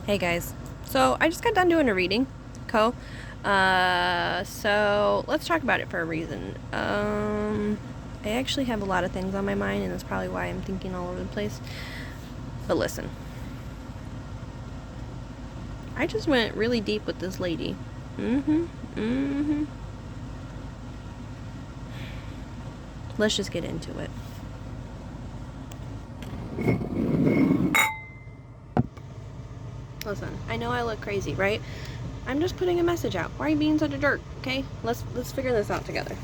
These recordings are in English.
Hey guys, so I just got done doing a reading, so let's talk about it for a reason. I actually have a lot of things on my mind, and that's probably why I'm thinking all over the place. But listen, I just went really deep with this lady. Let's just get into it. Listen, I know I look crazy, right? I'm just putting a message out. Why are you being such a jerk? Okay, let's figure this out together.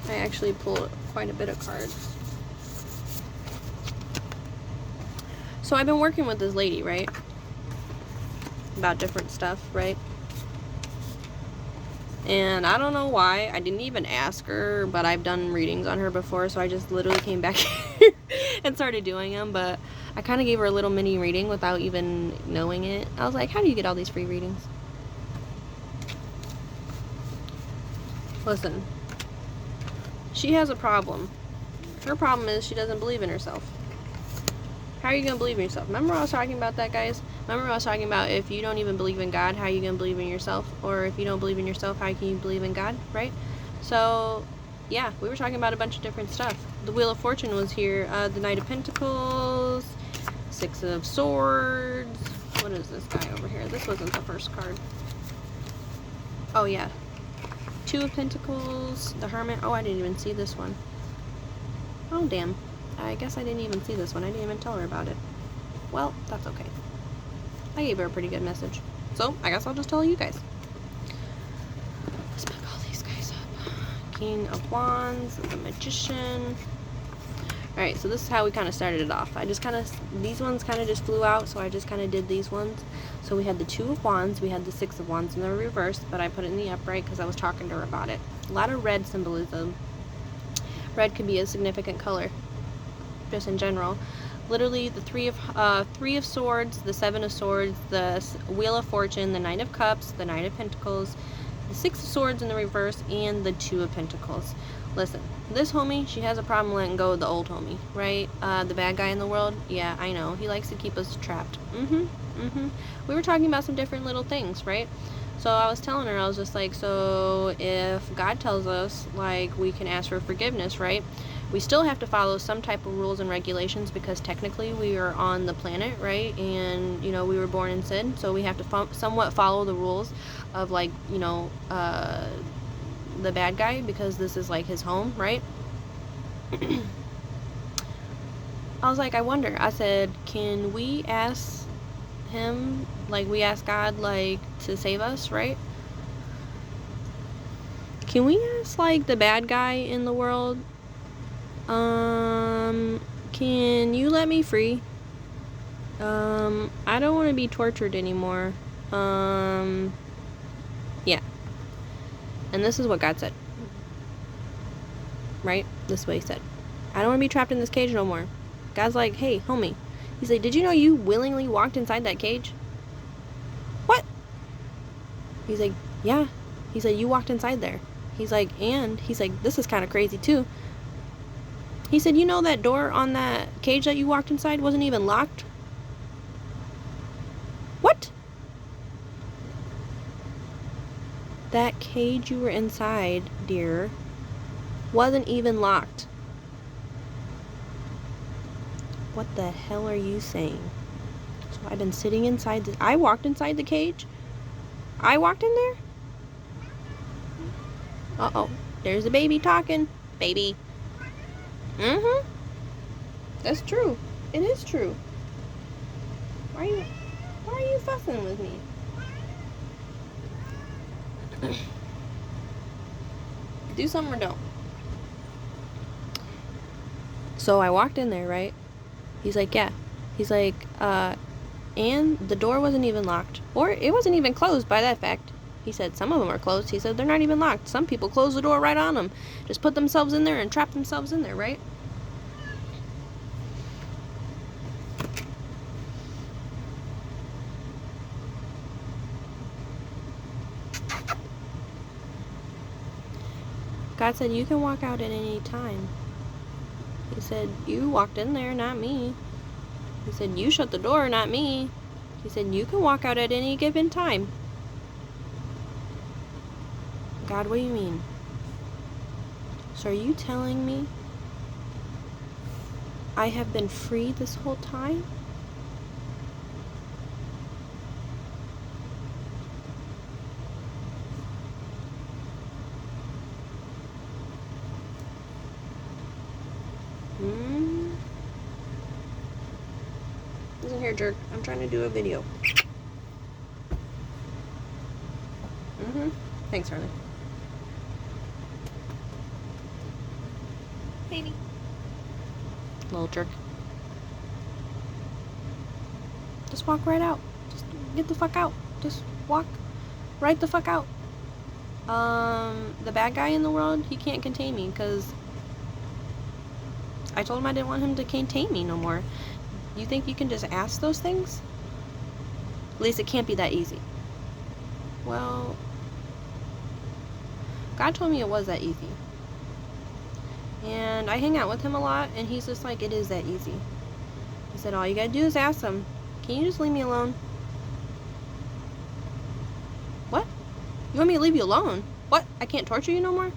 I actually pulled quite a bit of cards. So I've been working with this lady, right? About different stuff, right? And I don't know why. I didn't even ask her, but I've done readings on her before, so I just literally came back here and started doing them. But I kind of gave her a little mini reading without even knowing it. I was like, how do you get all these free readings? Listen, she has a problem. Her problem is she doesn't believe in herself. How are you going to believe in yourself? Remember I was talking about that, guys? Remember I was talking about if you don't even believe in God, how are you going to believe in yourself? Or if you don't believe in yourself, how can you believe in God, right? So, yeah, we were talking about a bunch of different stuff. The Wheel of Fortune was here. The Knight of Pentacles, Six of Swords. What is this guy over here? This wasn't the first card. Oh, yeah. Two of Pentacles, the Hermit. Oh, I didn't even see this one. Oh, damn. I guess I didn't even see this one. I didn't even tell her about it. Well, that's okay. I gave her a pretty good message. So, I guess I'll just tell you guys. Let's pick all these guys up. King of Wands, the Magician. Alright, so this is how we kind of started it off. These ones kind of just flew out, so I just kind of did these ones. So we had the Two of Wands, we had the Six of Wands in the reverse, but I put it in the upright because I was talking to her about it. A lot of red symbolism. Red could be a significant color, just in general. Literally the Three of Swords, the Seven of Swords, the Wheel of Fortune, the Nine of Cups, the Knight of Pentacles, the Six of Swords in the reverse, and the Two of Pentacles. Listen, this homie, she has a problem letting go of the old homie, right? The bad guy in the world. Yeah, I know. He likes to keep us trapped. We were talking about some different little things, right? So I was telling her, I was just like, so if God tells us, like, we can ask for forgiveness, right? We still have to follow some type of rules and regulations because technically we are on the planet, right? And, you know, we were born in sin, so we have to somewhat follow the rules of, like, you know, the bad guy because this is, like, his home, right? I was like, I wonder. I said, can we ask him, like, we ask God, like, to save us, right? Can we ask, like, the bad guy in the world, can you let me free? I don't want to be tortured anymore. Yeah. And this is what God said. Right? This is what he said. I don't want to be trapped in this cage no more. God's like, hey, homie. He's like, did you know you willingly walked inside that cage? What? He's like, yeah. He said, you walked inside there. He's like, and he's like, this is kind of crazy too. He said, you know that door on that cage that you walked inside wasn't even locked? What? That cage you were inside, dear, wasn't even locked. What the hell are you saying? So I've been sitting inside I walked inside the cage? I walked in there? Uh-oh. There's the baby talking. Baby. That's true. It is true. Why are you fussing with me? Do something or don't. So I walked in there, right? He's like, yeah. He's like, and the door wasn't even locked. Or it wasn't even closed by that fact. He said some of them are closed. He said they're not even locked. Some people close the door right on them. Just put themselves in there and trap themselves in there, right? God said, you can walk out at any time. He said, you walked in there, not me. He said, you shut the door, not me. He said, you can walk out at any given time. God, what do you mean? So are you telling me I have been free this whole time? Listen here, jerk. I'm trying to do a video. Thanks, Harley. Baby. Little jerk. Just walk right out. Just get the fuck out. Just walk right the fuck out. The bad guy in the world, he can't contain me because I told him I didn't want him to contain me no more. You think you can just ask those things? At least it can't be that easy. Well, God told me it was that easy. And I hang out with him a lot, and he's just like, it is that easy. He said, all you gotta do is ask him, can you just leave me alone? What? You want me to leave you alone? What? I can't torture you no more?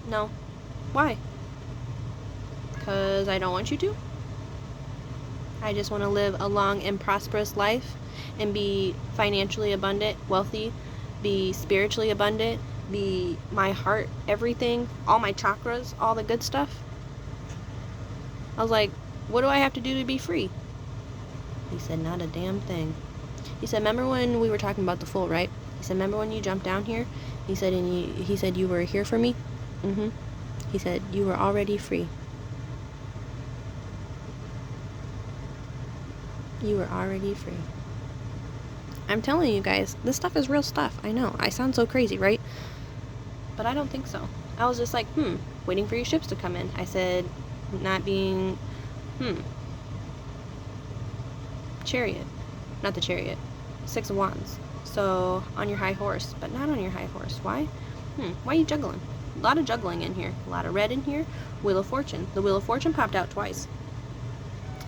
No. Why? Because I don't want you to. I just want to live a long and prosperous life and be financially abundant, wealthy, be spiritually abundant, be my heart, everything, all my chakras, all the good stuff. I was like, what do I have to do to be free? He said, not a damn thing. He said, remember when we were talking about the Fool, right? He said, remember when you jumped down here? He said, he said you were here for me? He said, you were already free. You were already free. I'm telling you guys, this stuff is real stuff. I know. I sound so crazy, right? But I don't think so. I was just like, waiting for your ships to come in. I said, not being, Chariot. Not the Chariot. 6 of Wands. So, on your high horse, but not on your high horse. Why? Why are you juggling? A lot of juggling in here. A lot of red in here. Wheel of Fortune. The Wheel of Fortune popped out twice.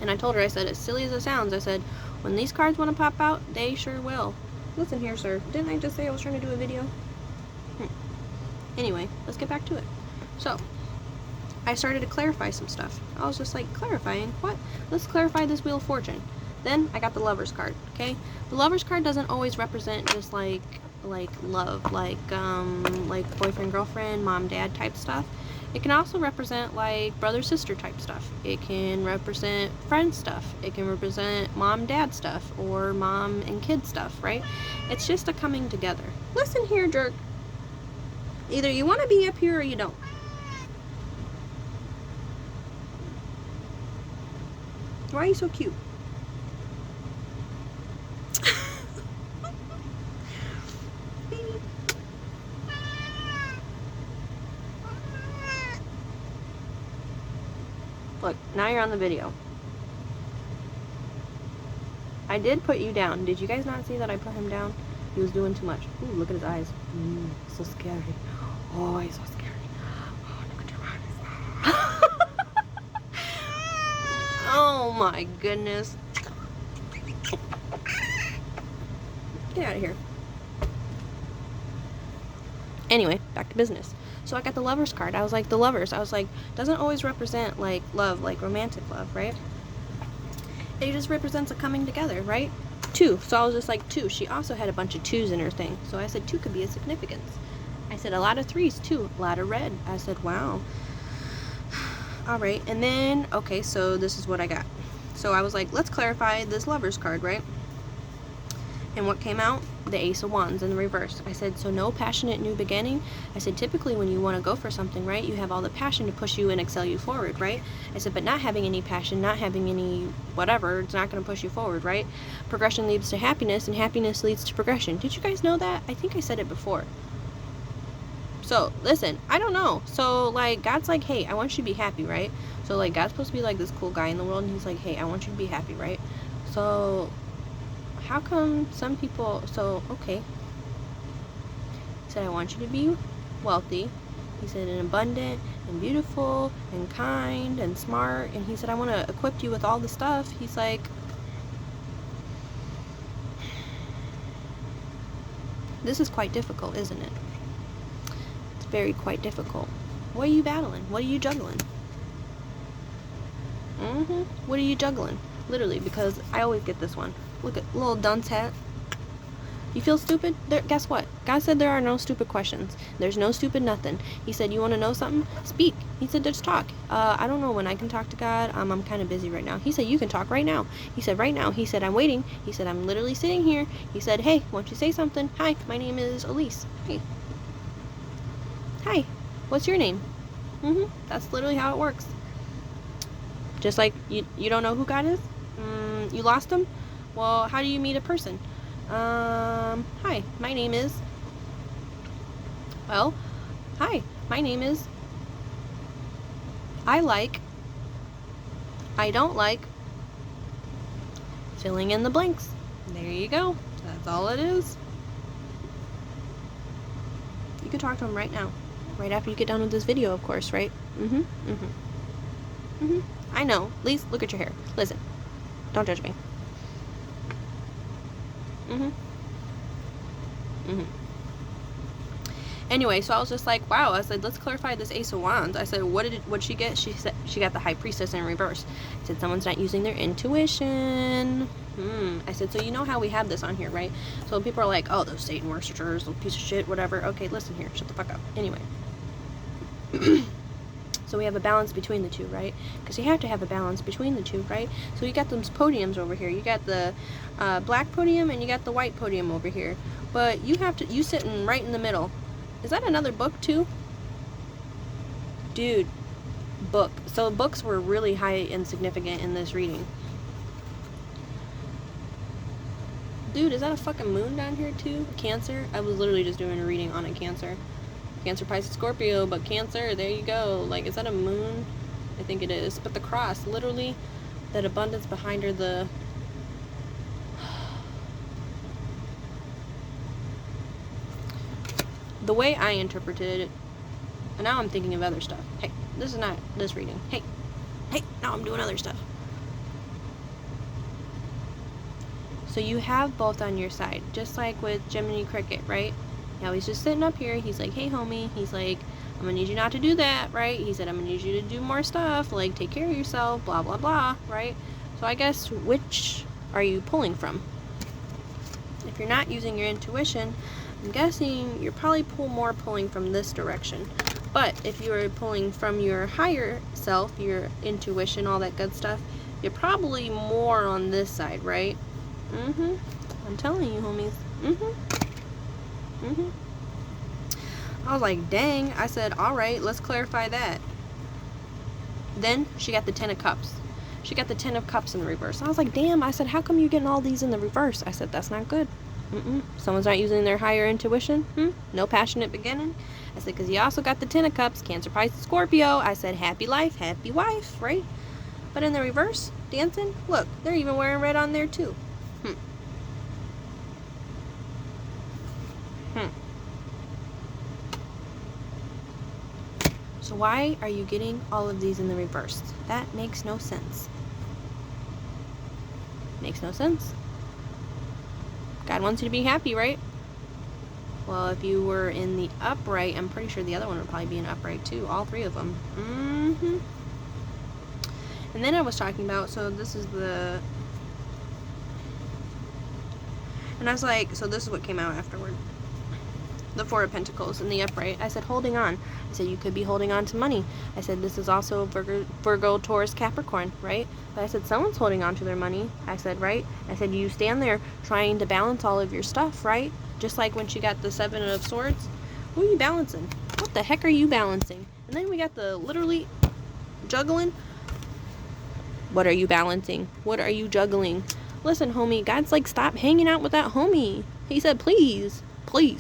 And I told her, I said, as silly as it sounds, I said, when these cards want to pop out, they sure will. Listen here, sir. Didn't I just say I was trying to do a video? Anyway, let's get back to it. So, I started to clarify some stuff. I was just like, clarifying? What? Let's clarify this Wheel of Fortune. Then, I got the Lover's card, okay? The Lover's card doesn't always represent just like love, like boyfriend, girlfriend, mom, dad type stuff. It can also represent like brother, sister type stuff. It can represent friend stuff. It can represent mom, dad stuff, or mom and kid stuff, right? It's just a coming together. Listen here, jerk. Either you want to be up here or you don't. Why are you so cute? Look, now you're on the video. I did put you down. Did you guys not see that I put him down? He was doing too much. Ooh, look at his eyes. So scary. Oh, he's so scary. Oh, look at your eyes. Oh my goodness. Get out of here. Anyway, back to business. So I got the Lover's card. I was like, the Lovers. I was like, doesn't always represent like love, like romantic love, right? It just represents a coming together, right? 2. So I was just like, 2. She also had a bunch of 2s in her thing. So I said 2 could be a significance. I said a lot of 3s too. A lot of red. I said, wow. Alright. And then, okay, so this is what I got. So I was like, let's clarify this Lover's card, right? And what came out? The Ace of Wands in the reverse. I said, so no passionate new beginning. I said, typically when you want to go for something, right, you have all the passion to push you and excel you forward, right? I said, but not having any passion, not having any whatever, it's not going to push you forward, right? Progression leads to happiness, and happiness leads to progression. Did you guys know that? I think I said it before. So, listen, I don't know. So, like, God's like, hey, I want you to be happy, right? So, like, God's supposed to be, like, this cool guy in the world, and he's like, hey, I want you to be happy, right? So, how come some people, so, okay. He said, I want you to be wealthy. He said, and abundant and beautiful and kind and smart. And he said, I want to equip you with all the stuff. He's like, this is quite difficult, isn't it? It's very quite difficult. What are you battling? What are you juggling? What are you juggling? Literally, because I always get this one. Look at little dunce hat. You feel stupid? There, guess what? God said there are no stupid questions. There's no stupid nothing. He said, you want to know something? Speak. He said, just talk. I don't know when I can talk to God. I'm kind of busy right now. He said, you can talk right now. He said, right now. He said, I'm waiting. He said, I'm literally sitting here. He said, hey, won't you say something? Hi, my name is Elise. Hey. Hi, what's your name? That's literally how it works. Just like you don't know who God is? You lost him? Well, how do you meet a person? Hi, my name is... Well, hi, my name is... I like... I don't like... Filling in the blanks. There you go. That's all it is. You can talk to him right now. Right after you get done with this video, of course, right? I know. Lise, look at your hair. Listen. Don't judge me. Anyway, so I was just like, wow. I said, let's clarify this Ace of Wands. I said, what'd she get? She said she got the High Priestess in reverse. I said, someone's not using their intuition. I said, so you know how we have this on here, right? So people are like, oh, those Satan worshippers, little piece of shit, whatever. Okay, listen here. Shut the fuck up. Anyway. So we have a balance between the two, right? Because you have to have a balance between the two, right? So you got those podiums over here. You got the black podium and you got the white podium over here. But you sitting right in the middle. Is that another book too? Dude, book. So books were really high and significant in this reading. Dude, is that a fucking moon down here too? Cancer? I was literally just doing a reading on a Cancer. Cancer, Pisces, Scorpio, but Cancer, there you go. Like, is that a moon? I think it is. But the cross, literally, that abundance behind her, the way I interpreted it, and now I'm thinking of other stuff. Hey, this is not this reading. Hey, now I'm doing other stuff. So you have both on your side, just like with Gemini Cricket, right? Now he's just sitting up here. He's like, hey, homie. He's like, I'm gonna need you not to do that, right? He said, I'm gonna need you to do more stuff, like take care of yourself, blah, blah, blah, right? So I guess which are you pulling from? If you're not using your intuition, I'm guessing you're probably pulling from this direction. But if you're pulling from your higher self, your intuition, all that good stuff, you're probably more on this side, right? I'm telling you, homies. I was like, dang. I said, all right, let's clarify that. Then she got the 10 of Cups. She got the 10 of Cups in reverse. I was like, damn. I said, how come you're getting all these in the reverse? I said, that's not good. Someone's not using their higher intuition. No passionate beginning. I said, because you also got the 10 of Cups, Cancer, Pisces, Scorpio. I said, happy life, happy wife, right? But in the reverse, dancing, look, they're even wearing red on there too. So why are you getting all of these in the reverse? That makes no sense. Makes no sense. God wants you to be happy, right? Well, if you were in the upright, I'm pretty sure the other one would probably be an upright too. All three of them. And then I was talking about, so this is the... And I was like, so this is what came out afterward. The Four of Pentacles in the upright. I said, holding on. I said, you could be holding on to money. I said, this is also Virgo, Taurus, Capricorn, right? But I said, someone's holding on to their money. I said, right? I said, you stand there trying to balance all of your stuff, right? Just like when she got the 7 of Swords. What are you balancing? What the heck are you balancing? And then we got the literally juggling. What are you balancing? What are you juggling? Listen, homie, God's like, stop hanging out with that homie. He said, please,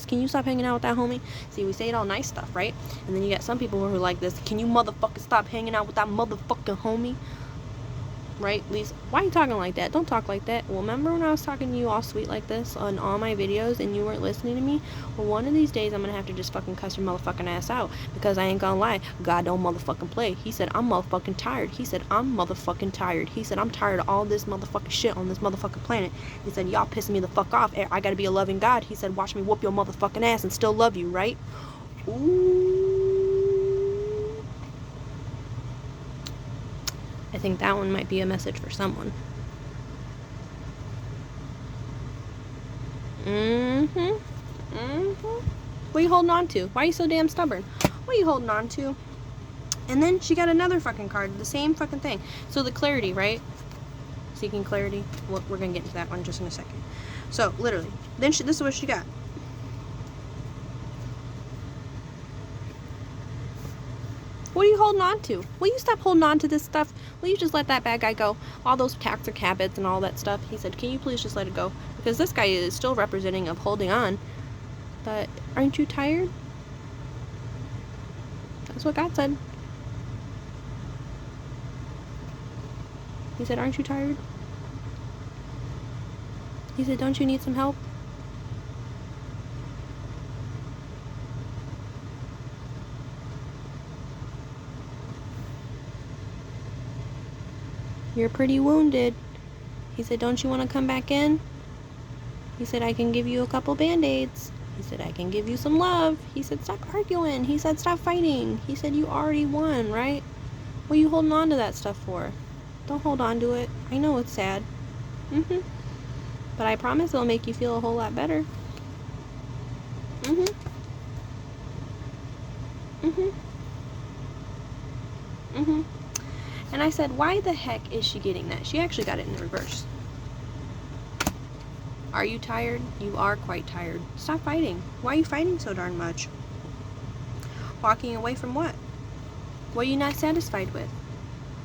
can you stop hanging out with that homie? See, we say it all nice stuff, right? And then you got some people who are like this, can you motherfucking stop hanging out with that motherfucking homie? right? Lisa, why are you talking like that? Don't talk like that. Well, remember when I was talking to you all sweet like this on all my videos and you weren't listening to me? Well, one of these days I'm gonna have to just fucking cuss your motherfucking ass out, because I ain't gonna lie, God don't motherfucking play. He said, I'm motherfucking tired. He said, I'm motherfucking tired. He said, I'm tired of all this motherfucking shit on this motherfucking planet. He said, y'all pissing me the fuck off. I gotta be a loving God. He said, watch me whoop your motherfucking ass and still love you, right? Ooh. I think that one might be a message for someone. What are you holding on to? Why are you so damn stubborn? What are you holding on to? And then she got another fucking card, the same fucking thing. So the clarity, right? Seeking clarity. Well, we're gonna get into that one just in a second. So literally, then this is what she got. What are you holding on to? Will you stop holding on to this stuff? Will you just let that bad guy go? All those toxic habits and all that stuff. He said, can you please just let it go? Because this guy is still representing of holding on. But aren't you tired? That's what God said. He said, aren't you tired? He said, don't you need some help? You're pretty wounded. He said, don't you want to come back in? He said, I can give you a couple band-aids. He said, I can give you some love. He said, stop arguing. He said, stop fighting. He said, you already won, right? What are you holding on to that stuff for? Don't hold on to it. I know it's sad. But I promise it'll make you feel a whole lot better. And I said, why the heck is she getting that? She actually got it in the reverse. Are you tired? You are quite tired. Stop fighting. Why are you fighting so darn much? Walking away from what? What are you not satisfied with?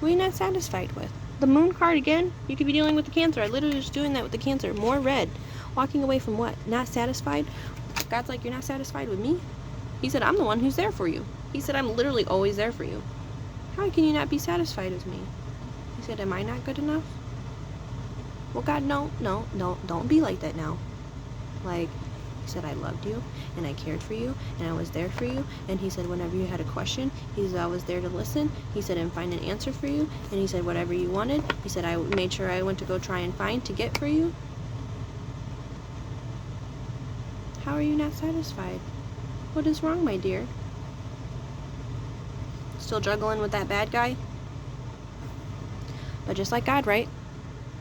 What are you not satisfied with? The moon card again? You could be dealing with the Cancer. I literally was doing that with the Cancer. More red. Walking away from what? Not satisfied? God's like, you're not satisfied with me? He said, I'm the one who's there for you. He said, I'm literally always there for you. How can you not be satisfied with me? He said, am I not good enough? Well, God, no, don't be like that now. Like, he said, I loved you, and I cared for you, and I was there for you. And he said, whenever you had a question, he said, I was there to listen. He said, and find an answer for you. And he said, whatever you wanted. He said, I made sure I went to go try and find to get for you. How are you not satisfied? What is wrong, my dear? Still juggling with that bad guy? But just like God, right?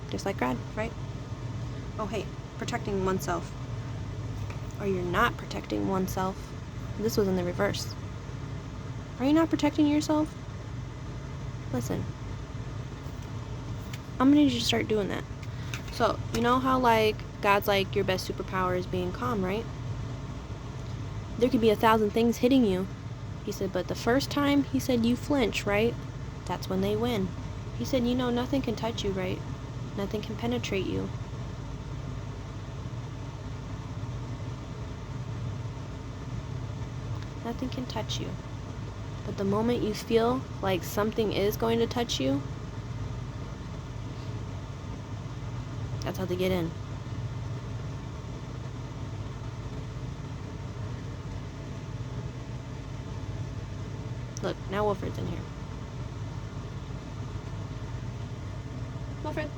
Just like God, right? Oh, hey, protecting oneself. Or you're not protecting oneself. This was in the reverse. Are you not protecting yourself? Listen. I'm gonna need you to start doing that. So, you know how, like, God's like, your best superpower is being calm, right? There could be 1,000 things hitting you. He said, but the first time, he said, you flinch, right? That's when they win. He said, you know, nothing can touch you, right? Nothing can penetrate you. Nothing can touch you. But the moment you feel like something is going to touch you, that's how they get in. Look, now Wilfred's in here. Wilfred.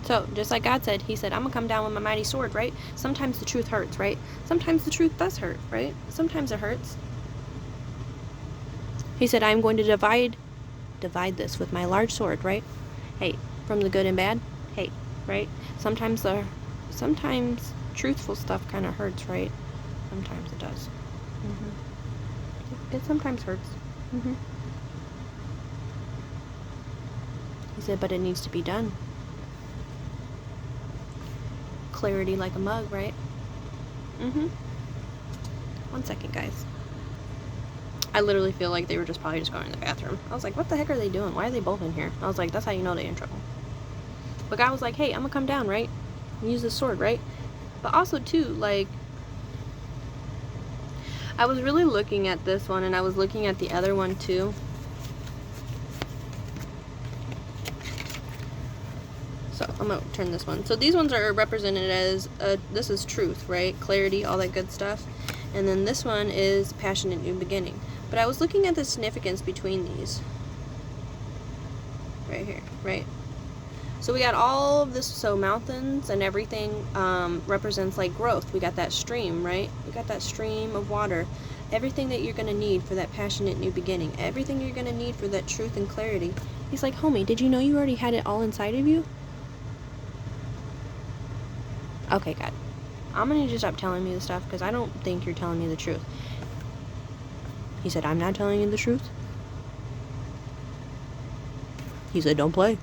So, just like God said, he said, I'm going to come down with my mighty sword, right? Sometimes the truth hurts, right? Sometimes the truth does hurt, right? Sometimes it hurts. He said, I'm going to divide this with my large sword, right? Hey, from the good and bad, hey, right? Sometimes truthful stuff kind of hurts, right? Sometimes it does. It sometimes hurts. He said, but it needs to be done. Clarity like a mug, right? 1 second, guys. I literally feel like they were probably just going to the bathroom. I was like, what the heck are they doing? Why are they both in here? I was like, that's how you know they're in trouble. But God was like, hey, I'm gonna come down, right? And use this sword, right? But also, too, like, I was really looking at this one, and I was looking at the other one, too. I'm gonna turn this one. So these ones are represented as, this is truth, right? Clarity, all that good stuff. And then this one is passionate new beginning. But I was looking at the significance between these. Right here, right? So we got all of this, so mountains and everything represents like growth. We got that stream, right? We got that stream of water. Everything that you're going to need for that passionate new beginning. Everything you're going to need for that truth and clarity. He's like, homie, did you know you already had it all inside of you? Okay, God. I'm going to just stop telling me this stuff because I don't think you're telling me the truth. He said, I'm not telling you the truth. He said, don't play.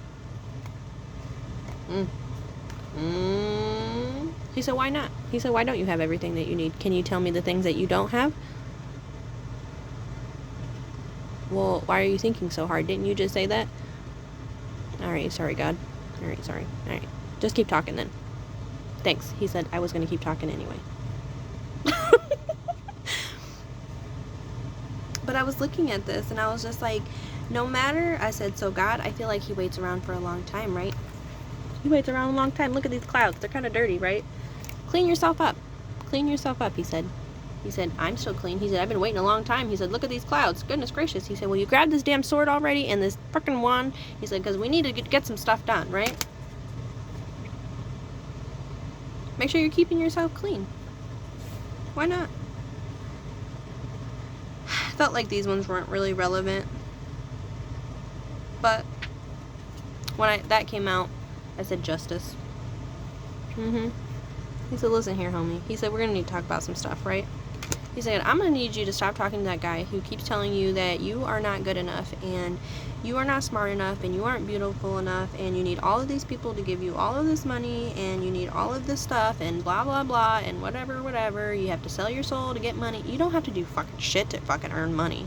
He said, why not? He said, why don't you have everything that you need? Can you tell me the things that you don't have? Well, why are you thinking so hard? Didn't you just say that? Alright, sorry, God. Alright, sorry. Alright, just keep talking then. Thanks. He said I was going to keep talking anyway. But I was looking at this and I was just like, no matter, I said, so God, I feel like he waits around for a long time, right? He waits around a long time. Look at these clouds. They're kind of dirty, right? Clean yourself up. Clean yourself up, he said. He said, I'm still clean. He said, I've been waiting a long time. He said, look at these clouds. Goodness gracious. He said, well, you grabbed this damn sword already and this frickin' wand. He said, because we need to get some stuff done, right? Make sure you're keeping yourself clean. Why not? I felt like these ones weren't really relevant. But when that came out, I said justice. He said, listen here, homie. He said, we're going to need to talk about some stuff, right? He said, I'm going to need you to stop talking to that guy who keeps telling you that you are not good enough and you are not smart enough and you aren't beautiful enough and you need all of these people to give you all of this money and you need all of this stuff and blah, blah, blah and whatever. You have to sell your soul to get money. You don't have to do fucking shit to fucking earn money.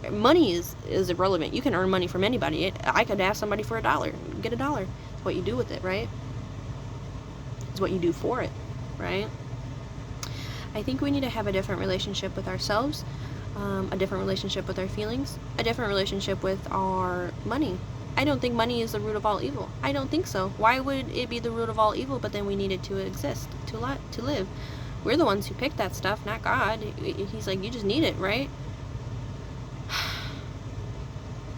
Money is irrelevant. You can earn money from anybody. I could ask somebody for $1. Get $1. It's what you do with it, right? It's what you do for it, right? I think we need to have a different relationship with ourselves, a different relationship with our feelings, a different relationship with our money. I don't think money is the root of all evil. I don't think so. Why would it be the root of all evil, but then we need it to exist, to live? We're the ones who picked that stuff, not God. He's like, you just need it, right?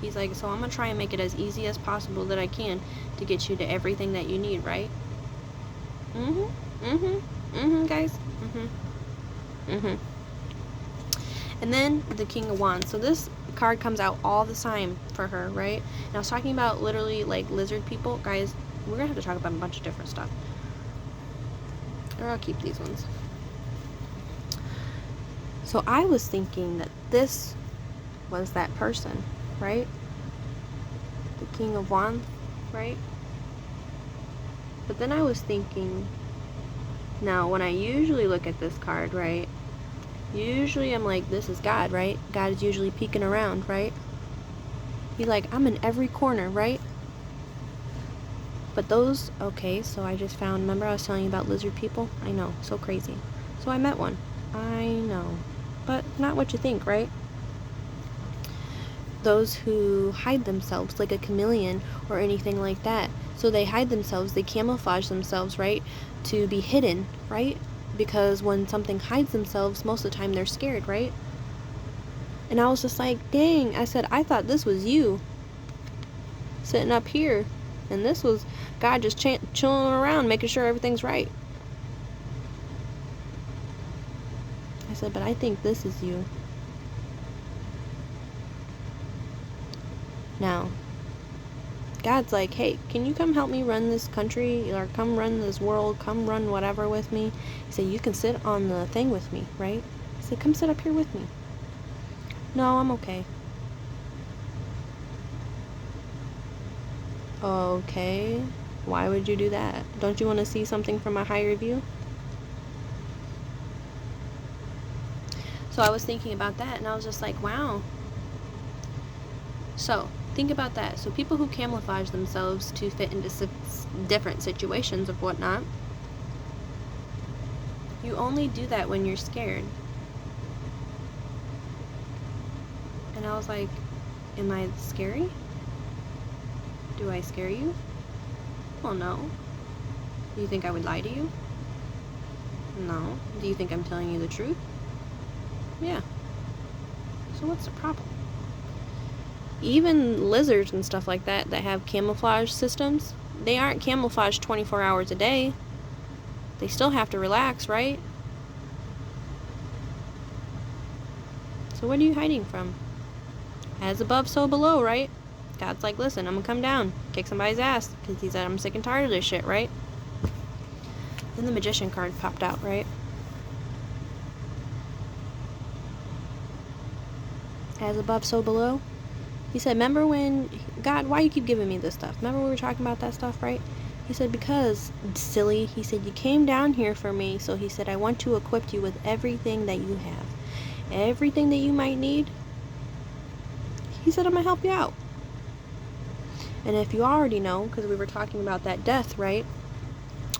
He's like, so I'm going to try and make it as easy as possible that I can to get you to everything that you need, right? Guys. And then the King of Wands. So this card comes out all the time for her, right? And I was talking about literally like lizard people. Guys, we're gonna have to talk about a bunch of different stuff. Or I'll keep these ones. So I was thinking that this was that person, right? The King of Wands, right? But then I was thinking, now when I usually look at this card, right? Usually I'm like, this is God, right? God is usually peeking around, right? He's like, I'm in every corner, right? But those, okay, so I just found, remember I was telling you about lizard people? I know, so crazy. So I met one. I know. But not what you think, right? Those who hide themselves like a chameleon or anything like that. So they hide themselves, they camouflage themselves, right? To be hidden, right? Because when something hides themselves, most of the time they're scared, right? And I was just like, dang, I said, I thought this was you sitting up here. And this was God just chilling around, making sure everything's right. I said, but I think this is you. Now, God's like, hey, can you come help me run this country, or come run this world, come run whatever with me? He said, you can sit on the thing with me, right? He said, come sit up here with me. No, I'm okay. Okay, why would you do that? Don't you want to see something from a higher view? So I was thinking about that, and I was just like, wow. So think about that. So people who camouflage themselves to fit into different situations of whatnot, you only do that when you're scared. And I was like, am I scary? Do I scare you? Well, no. Do you think I would lie to you? No. Do you think I'm telling you the truth? Yeah. So what's the problem? Even lizards and stuff like that have camouflage systems, they aren't camouflaged 24 hours a day. They still have to relax, right? So what are you hiding from? As above, so below, right? God's like, listen, I'm gonna come down, kick somebody's ass, because he said I'm sick and tired of this shit, right? Then the Magician card popped out, right? As above, so below. He said, remember when, God, why you keep giving me this stuff? Remember we were talking about that stuff, right? He said, because, silly, he said, you came down here for me, so he said, I want to equip you with everything that you have. Everything that you might need. He said, I'm going to help you out. And if you already know, because we were talking about that death, right?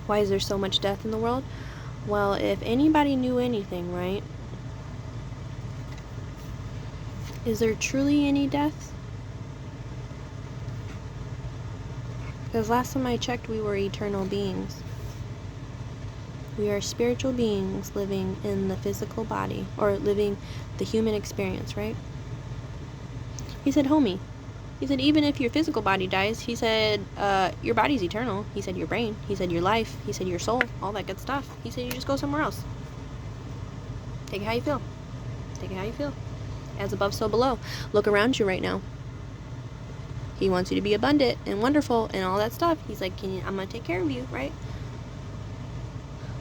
Why is there so much death in the world? Well, if anybody knew anything, right? Is there truly any death? Because last time I checked, we were eternal beings. We are spiritual beings living in the physical body, or living the human experience, right? He said, homie, he said, even if your physical body dies, he said, your body's eternal. He said, your brain. He said, your life. He said, your soul. All that good stuff. He said, you just go somewhere else. Take it how you feel. Take it how you feel. As above, so below. Look around you right now. He wants you to be abundant and wonderful and all that stuff. He's like, I'm going to take care of you, right?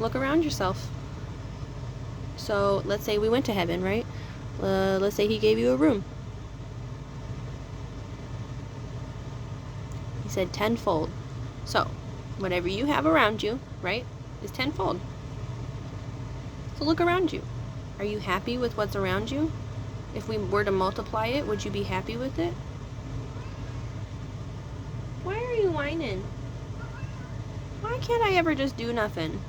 Look around yourself. So let's say we went to heaven, right? Let's say he gave you a room. He said tenfold. So whatever you have around you, right, is tenfold. So look around you. Are you happy with what's around you? If we were to multiply it, would you be happy with it? Why are you whining? Why can't I ever just do nothing?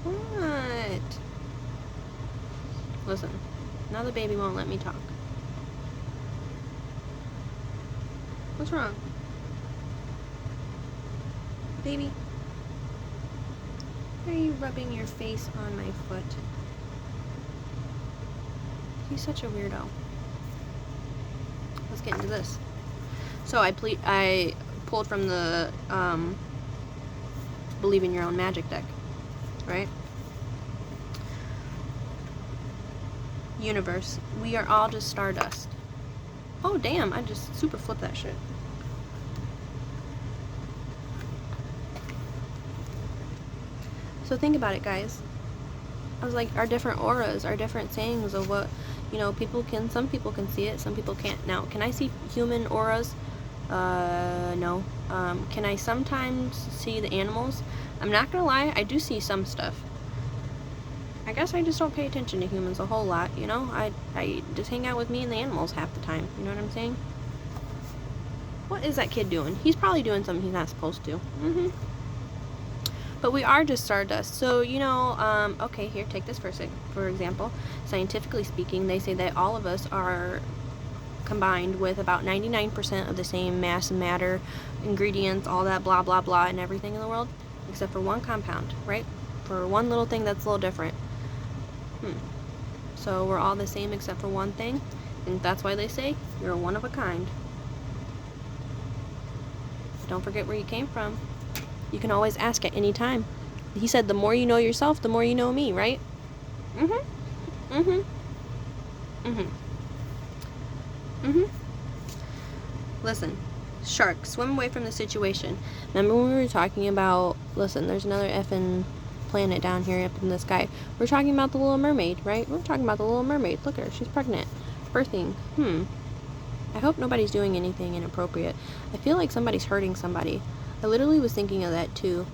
What? Listen, now the baby won't let me talk. What's wrong? Baby? Why are you rubbing your face on my foot? He's such a weirdo. Let's get into this. So I pulled from the Believe in Your Own Magic deck, right? Universe, we are all just stardust. Oh damn, I just super flipped that shit. So think about it, guys. I was like, our different auras, our different sayings of what, you know, some people can see it, some people can't. Now, can I see human auras? No. Can I sometimes see the animals? I'm not gonna lie, I do see some stuff. I guess I just don't pay attention to humans a whole lot, you know? I just hang out with me and the animals half the time, you know what I'm saying? What is that kid doing? He's probably doing something he's not supposed to. But we are just stardust. So, you know, okay, here, take this for example. Scientifically speaking, they say that all of us are combined with about 99% of the same mass and matter, ingredients, all that blah, blah, blah, and everything in the world, except for one compound, right? For one little thing that's a little different. So we're all the same except for one thing, and that's why they say you're one of a kind. Don't forget where you came from. You can always ask at any time. He said the more you know yourself, the more you know me, right? Listen, shark, swim away from the situation. Remember when we were talking about, listen, there's another effing planet down here up in the sky. We're talking about the Little Mermaid, right? We're talking about the Little Mermaid. Look at her, she's pregnant, birthing. I hope nobody's doing anything inappropriate. I feel like somebody's hurting somebody. I literally was thinking of that too.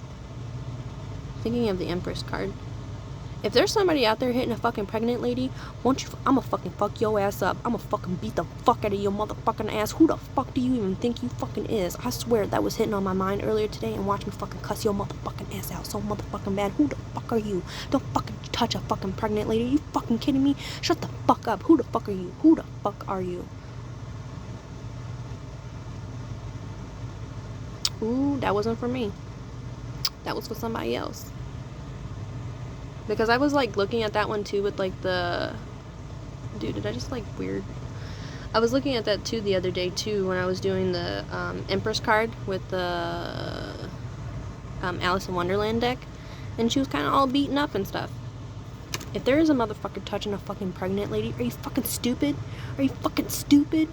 Thinking of the Empress card. If there's somebody out there hitting a fucking pregnant lady, I'ma fucking fuck your ass up. I'ma fucking beat the fuck out of your motherfucking ass. Who the fuck do you even think you fucking is? I swear that was hitting on my mind earlier today, and watch me fucking cuss your motherfucking ass out so motherfucking bad. Who the fuck are you? Don't fucking touch a fucking pregnant lady. Are you fucking kidding me? Shut the fuck up. Who the fuck are you? Who the fuck are you? Ooh, that wasn't for me. That was for somebody else. Because I was like looking at that one too with like the... Dude, did I just like weird? I was looking at that too the other day too when I was doing the Empress card with the Alice in Wonderland deck. And she was kind of all beaten up and stuff. If there is a motherfucker touching a fucking pregnant lady, are you fucking stupid? Are you fucking stupid?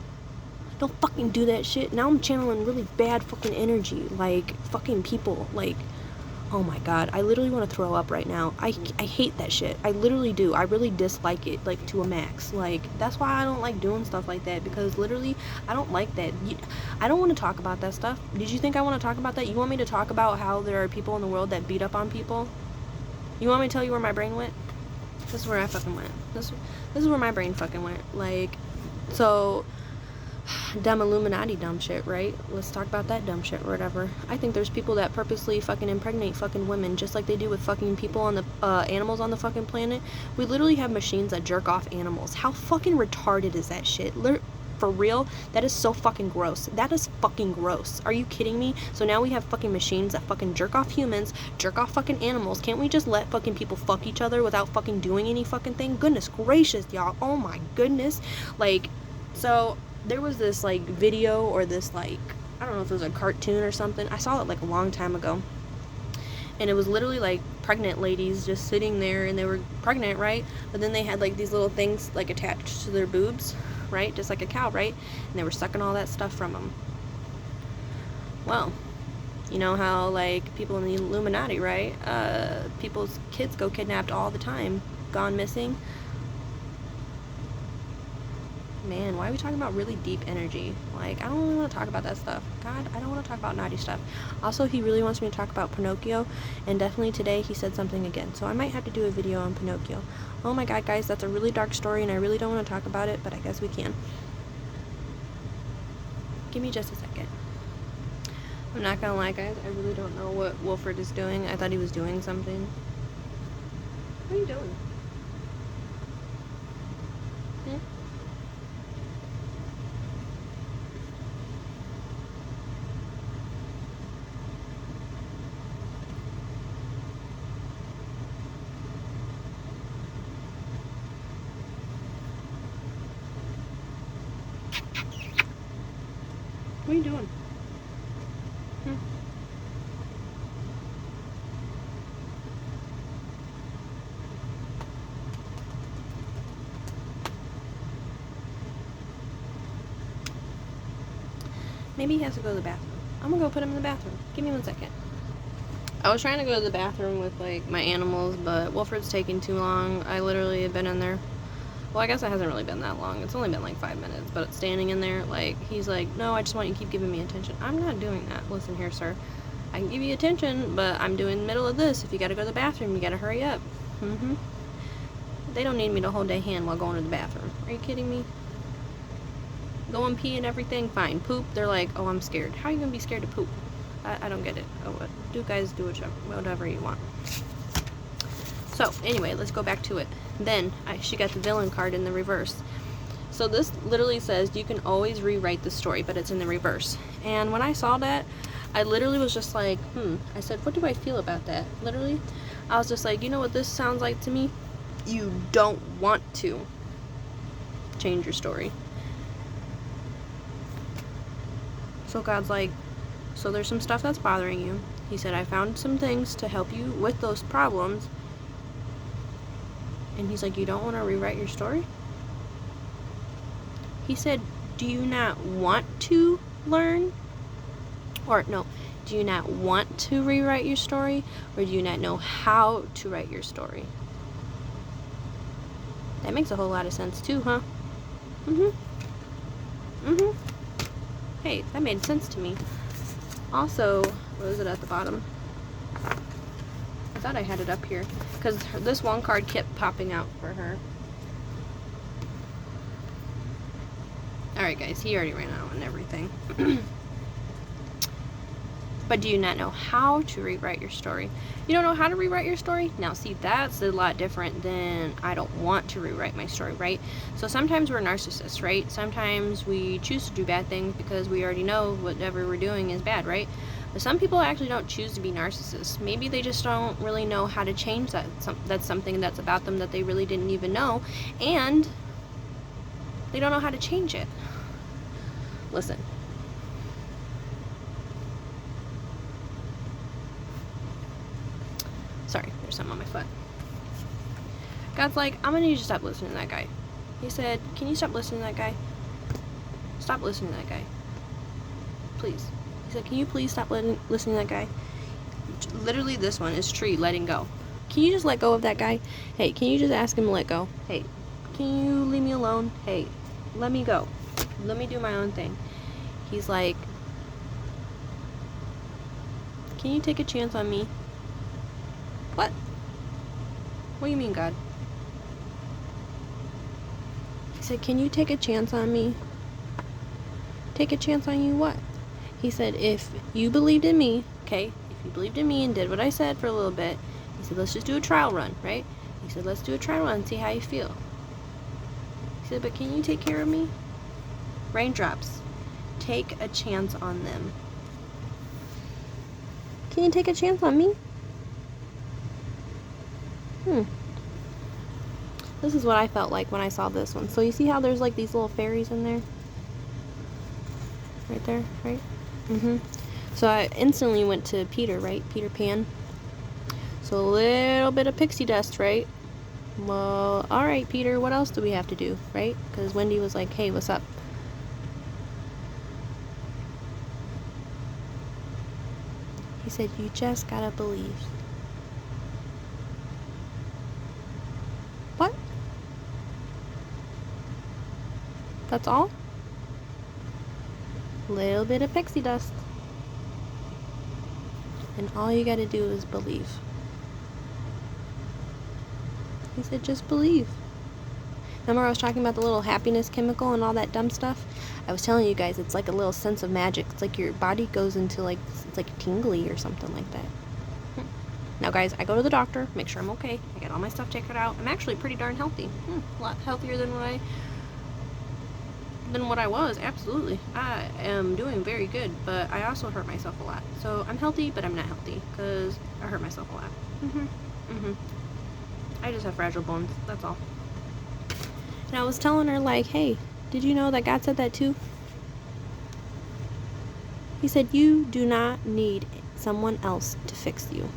Don't fucking do that shit. Now I'm channeling really bad fucking energy. Like, fucking people. Like, oh my god. I literally want to throw up right now. I hate that shit. I literally do. I really dislike it, like, to a max. Like, that's why I don't like doing stuff like that. Because literally, I don't like that. I don't want to talk about that stuff. Did you think I want to talk about that? You want me to talk about how there are people in the world that beat up on people? You want me to tell you where my brain went? This is where I fucking went. This is where my brain fucking went. Like, so, dumb Illuminati dumb shit, right? Let's talk about that dumb shit or whatever. I think there's people that purposely fucking impregnate fucking women, just like they do with fucking people on the, animals on the fucking planet. We literally have machines that jerk off animals. How fucking retarded is that shit? For real? That is so fucking gross. That is fucking gross. Are you kidding me? So now we have fucking machines that fucking jerk off humans, jerk off fucking animals. Can't we just let fucking people fuck each other without fucking doing any fucking thing? Goodness gracious, y'all. Oh my goodness. Like, so there was this like video or this like, I don't know if it was a cartoon or something. I saw it like a long time ago. And it was literally like pregnant ladies just sitting there, and they were pregnant, right? But then they had like these little things like attached to their boobs, right? Just like a cow, right? And they were sucking all that stuff from them. Well, you know how like people in the Illuminati, right? People's kids go kidnapped all the time, gone missing. Man, why are we talking about really deep energy? Like, I don't really want to talk about that stuff. God, I don't want to talk about naughty stuff. Also, he really wants me to talk about Pinocchio, and definitely today he said something again. So I might have to do a video on Pinocchio. Oh my god, guys, that's a really dark story, and I really don't want to talk about it, but I guess we can. Give me just a second. I'm not gonna lie, guys, I really don't know what Wilfred is doing. I thought he was doing something. What are you doing? What are you doing? Maybe he has to go to the bathroom. I'm gonna go put him in the bathroom. Give me 1 second. I was trying to go to the bathroom with like my animals, but Wilfred's taking too long. I literally have been in there. Well, I guess it hasn't really been that long. It's only been like 5 minutes, but standing in there, like, he's like, no, I just want you to keep giving me attention. I'm not doing that. Listen here, sir. I can give you attention, but I'm doing the middle of this. If you gotta go to the bathroom, you gotta hurry up. They don't need me to hold their hand while going to the bathroom. Are you kidding me? Go and pee and everything, fine. Poop, they're like, oh, I'm scared. How are you gonna be scared to poop? I don't get it. Oh, what? Do guys do whatever you want. So, anyway, let's go back to it. Then, she got the villain card in the reverse. So this literally says you can always rewrite the story, but it's in the reverse. And when I saw that, I literally was just like, I said, what do I feel about that? Literally, I was just like, you know what this sounds like to me? You don't want to change your story. So God's like, so there's some stuff that's bothering you. He said, I found some things to help you with those problems. And he's like, you don't want to rewrite your story? He said, do you not want to learn? Or no, do you not want to rewrite your story? Or do you not know how to write your story? That makes a whole lot of sense too, huh? Hey, that made sense to me. Also, what is it at the bottom? I thought I had it up here, because this one card kept popping out for her. Alright guys, he already ran out and everything. But do you not know how to rewrite your story? You don't know how to rewrite your story? Now see, that's a lot different than I don't want to rewrite my story, right? So sometimes we're narcissists, right? Sometimes we choose to do bad things because we already know whatever we're doing is bad, right? But some people actually don't choose to be narcissists. Maybe they just don't really know how to change that. That's something that's about them that they really didn't even know, and they don't know how to change it. Listen. Sorry, there's something on my foot. God's like, I'm gonna need you to stop listening to that guy. He said, can you stop listening to that guy? Stop listening to that guy. Please. He said, can you please stop listening to that guy? Literally, this one is tree letting go. Can you just let go of that guy? Hey, can you just ask him to let go? Hey, can you leave me alone? Hey, let me go. Let me do my own thing. He's like, can you take a chance on me? What? What do you mean, God? He said, can you take a chance on me? Take a chance on you what? He said, if you believed in me, okay, if you believed in me and did what I said for a little bit, he said, let's just do a trial run, right? He said, let's do a trial run and see how you feel. He said, but can you take care of me? Raindrops. Take a chance on them. Can you take a chance on me? This is what I felt like when I saw this one. So you see how there's like these little fairies in there? Right there, right? So I instantly went to Peter, right? Peter Pan. So a little bit of pixie dust, right? Well, alright, Peter, what else do we have to do, right? Because Wendy was like, hey, what's up? He said, you just gotta believe. What? That's all? Little bit of pixie dust. And all you gotta do is believe. He said, just believe. Remember I was talking about the little happiness chemical and all that dumb stuff? I was telling you guys, it's like a little sense of magic. It's like your body goes into like, it's like tingly or something like that. Now guys, I go to the doctor, make sure I'm okay. I get all my stuff checked out. I'm actually pretty darn healthy. A lot healthier than what I was, absolutely. I am doing very good, but I also hurt myself a lot. So I'm healthy, but I'm not healthy, because I hurt myself a lot. I just have fragile bones, that's all. And I was telling her, like, hey, did you know that God said that too? He said, you do not need someone else to fix you.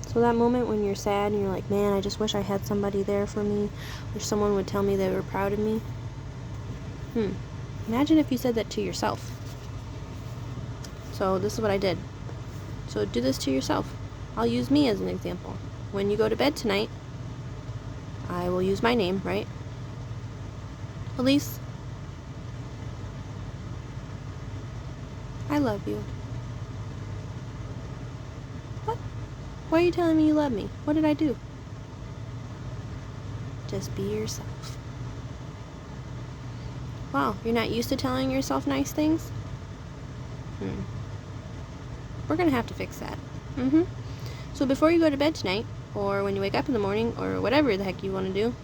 So that moment when you're sad and you're like, man, I just wish I had somebody there for me. Wish someone would tell me they were proud of me. Imagine if you said that to yourself. So this is what I did. So do this to yourself. I'll use me as an example. When you go to bed tonight, I will use my name, right? Elise, I love you. What? Why are you telling me you love me? What did I do? Just be yourself. Wow, you're not used to telling yourself nice things? We're gonna have to fix that. So before you go to bed tonight, or when you wake up in the morning, or whatever the heck you want to do,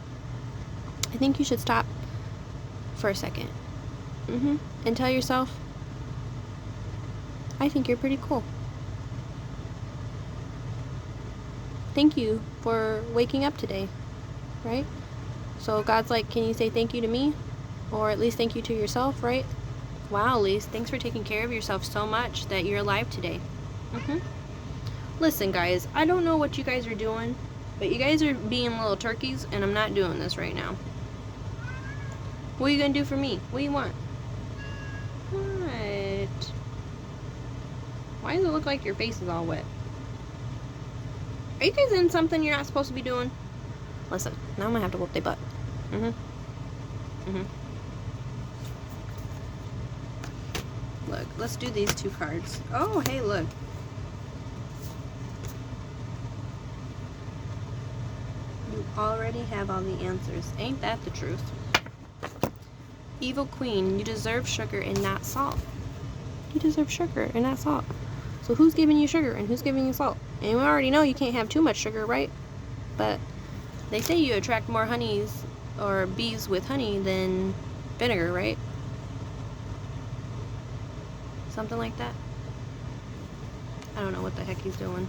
I think you should stop for a second. And tell yourself, I think you're pretty cool. Thank you for waking up today, right? So God's like, can you say thank you to me? Or at least thank you to yourself, right? Wow, Elise, thanks for taking care of yourself so much that you're alive today. Listen, guys, I don't know what you guys are doing, but you guys are being little turkeys, and I'm not doing this right now. What are you gonna do for me? What do you want? What? Why does it look like your face is all wet? Are you guys in something you're not supposed to be doing? Listen, now I'm gonna have to whoop their butt. Look, let's do these two cards. Oh, hey, look. You already have all the answers. Ain't that the truth? Evil Queen, you deserve sugar and not salt. You deserve sugar and not salt. So who's giving you sugar and who's giving you salt? And we already know you can't have too much sugar, right? But they say you attract more honeys or bees with honey than vinegar, right? something like that. I don't know what the heck he's doing.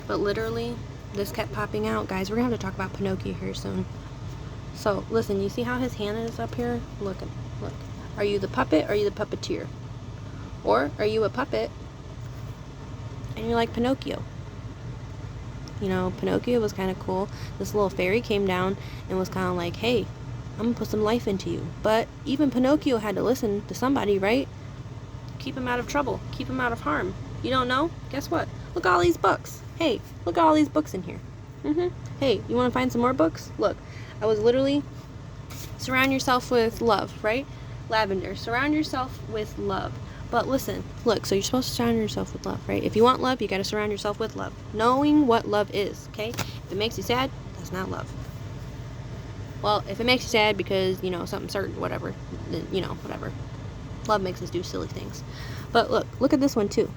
But literally, this kept popping out. Guys, we're going to have to talk about Pinocchio here soon. So, listen, you see how his hand is up here? Look. Are you the puppet or are you the puppeteer? Or are you a puppet and you're like Pinocchio? You know, Pinocchio was kind of cool. This little fairy came down and was kind of like, hey, I'm going to put some life into you. But even Pinocchio had to listen to somebody, right? Keep him out of trouble. Keep him out of harm. You don't know? Guess what? Look at all these books. Hey, look at all these books in here. Hey, you want to find some more books? Look, I was literally, surround yourself with love, right? Lavender, surround yourself with love. But listen, look, so you're supposed to surround yourself with love, right? If you want love, you got to surround yourself with love. Knowing what love is, okay? If it makes you sad, that's not love. Well, if it makes you sad because, you know, something certain, whatever, then, you know, whatever. Love makes us do silly things. But look at this one too.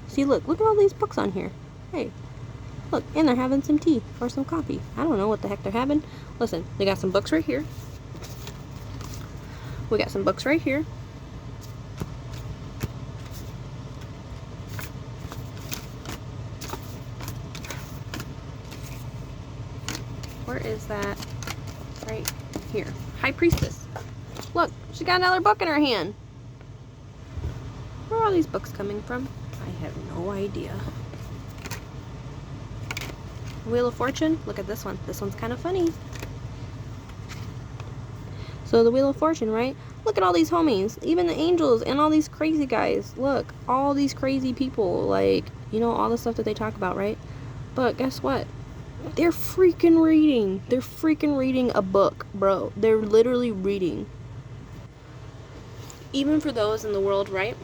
See, look at all these books on here. Hey, look, and they're having some tea or some coffee. I don't know what the heck they're having. Listen, they got some books right here. We got some books right here. Where is that? Right here. High Priestess. Look, she got another book in her hand. Where are all these books coming from? I have no idea. Wheel of Fortune. Look at this one. This one's kind of funny. So the Wheel of Fortune, right? Look at all these homies. Even the angels and all these crazy guys. Look, all these crazy people. Like, you know, all the stuff that they talk about, right? But guess what? They're freaking reading. They're freaking reading a book, bro. They're literally reading. Even for those in the world, right?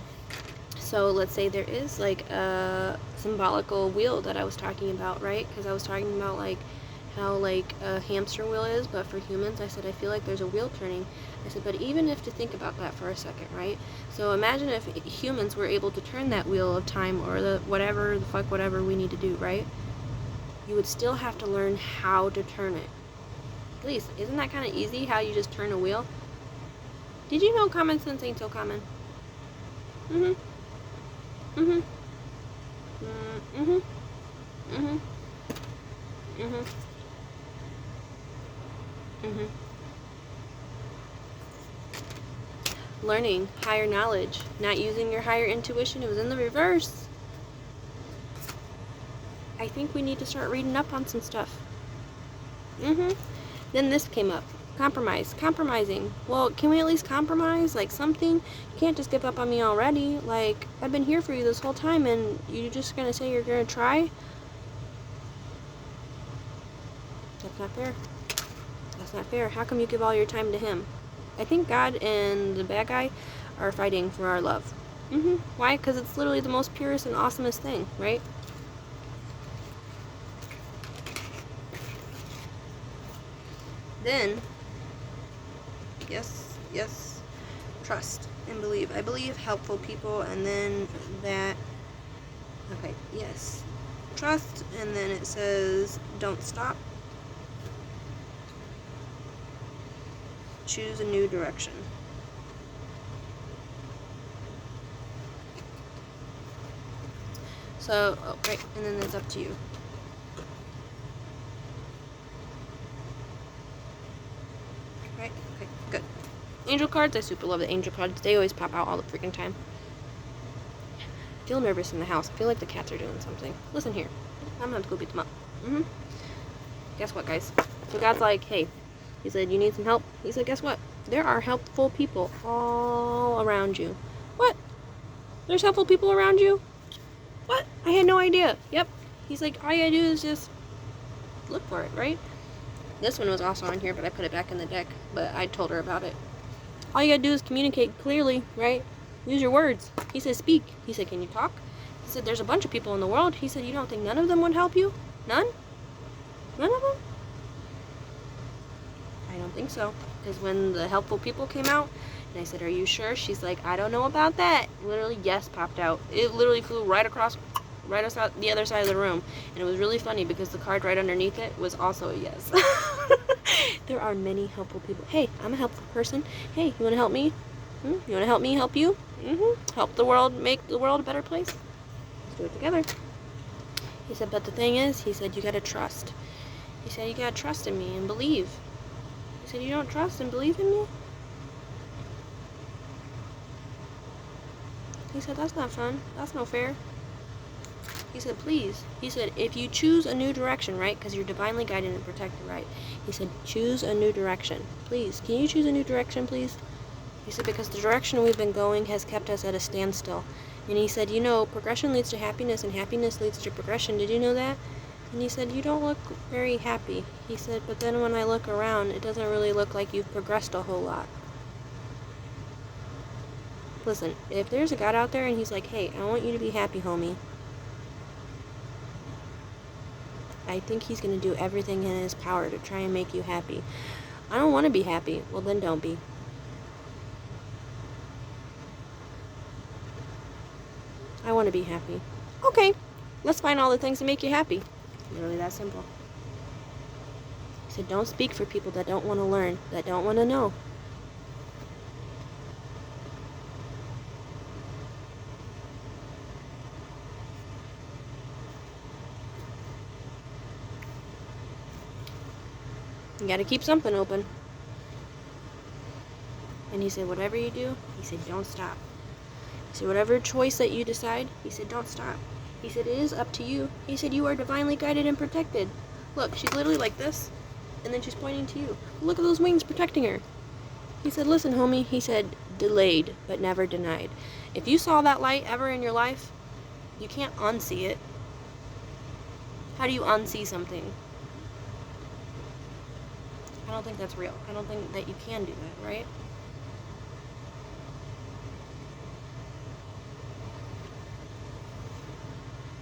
So let's say there is like a symbolical wheel that I was talking about, right? Because I was talking about like how like a hamster wheel is, but for humans, I said I feel like there's a wheel turning. I said, but even if to think about that for a second, right? So imagine if humans were able to turn that wheel of time or the whatever we need to do, right? You would still have to learn how to turn it. Please, isn't that kind of easy how you just turn a wheel? Did you know common sense ain't so common? Learning higher knowledge, not using your higher intuition. It was in the reverse. I think we need to start reading up on some stuff. Then this came up. Compromising. Well, can we at least compromise? Like something? You can't just give up on me already. Like, I've been here for you this whole time and you're just gonna say you're gonna try? That's not fair. That's not fair. How come you give all your time to him? I think God and the bad guy are fighting for our love. Why? Because it's literally the most purest and awesomest thing, right? Then, yes, trust and believe. I believe helpful people, and then that, okay, yes, trust, and then it says don't stop. Choose a new direction. So, oh, right, and then it's up to you. Right, okay, good. Angel cards, I super love the angel cards. They always pop out all the freaking time. I feel nervous in the house. I feel like the cats are doing something. Listen here. I'm gonna have to go beat them up. Guess what, guys? So God's like, hey, he said, you need some help? He said, guess what? There are helpful people all around you. What? There's helpful people around you? What? I had no idea. Yep. He's like, all you gotta do is just look for it, right? This one was also on here, but I put it back in the deck. But I told her about it. All you gotta do is communicate clearly, right? Use your words. He said, speak. He said, can you talk? He said, there's a bunch of people in the world. He said, you don't think none of them would help you? None? None of them? I don't think so. Because when the helpful people came out, and I said, are you sure? She's like, I don't know about that. Literally, yes popped out. It literally flew right across, right outside the other side of the room. And it was really funny because the card right underneath it was also a yes. There are many helpful people. Hey, I'm a helpful person. Hey, you want to help me? You want to help me help you? Help the world, make the world a better place? Let's do it together. He said, but the thing is, he said, you gotta trust. He said, you gotta trust in me and believe. He said, you don't trust and believe in me? He said, that's not fun. That's no fair. He said, please. He said, if you choose a new direction, right? Because you're divinely guided and protected, right? He said, choose a new direction. Please. Can you choose a new direction, please? He said, because the direction we've been going has kept us at a standstill. And he said, you know, progression leads to happiness and happiness leads to progression. Did you know that? And he said, you don't look very happy. He said, but then when I look around, it doesn't really look like you've progressed a whole lot. Listen, if there's a God out there and he's like, hey, I want you to be happy, homie, I think he's going to do everything in his power to try and make you happy. I don't want to be happy. Well, then don't be. I want to be happy. Okay, let's find all the things to make you happy. Literally that simple. He said, don't speak for people that don't want to learn, that don't want to know. You got to keep something open. And he said, whatever you do, he said, don't stop. He said, whatever choice that you decide, he said, don't stop. He said, it is up to you. He said, you are divinely guided and protected. Look, she's literally like this, and then she's pointing to you. Look at those wings protecting her. He said, listen, homie, he said, delayed, but never denied. If you saw that light ever in your life, you can't unsee it. How do you unsee something? I don't think that's real. I don't think that you can do that, right?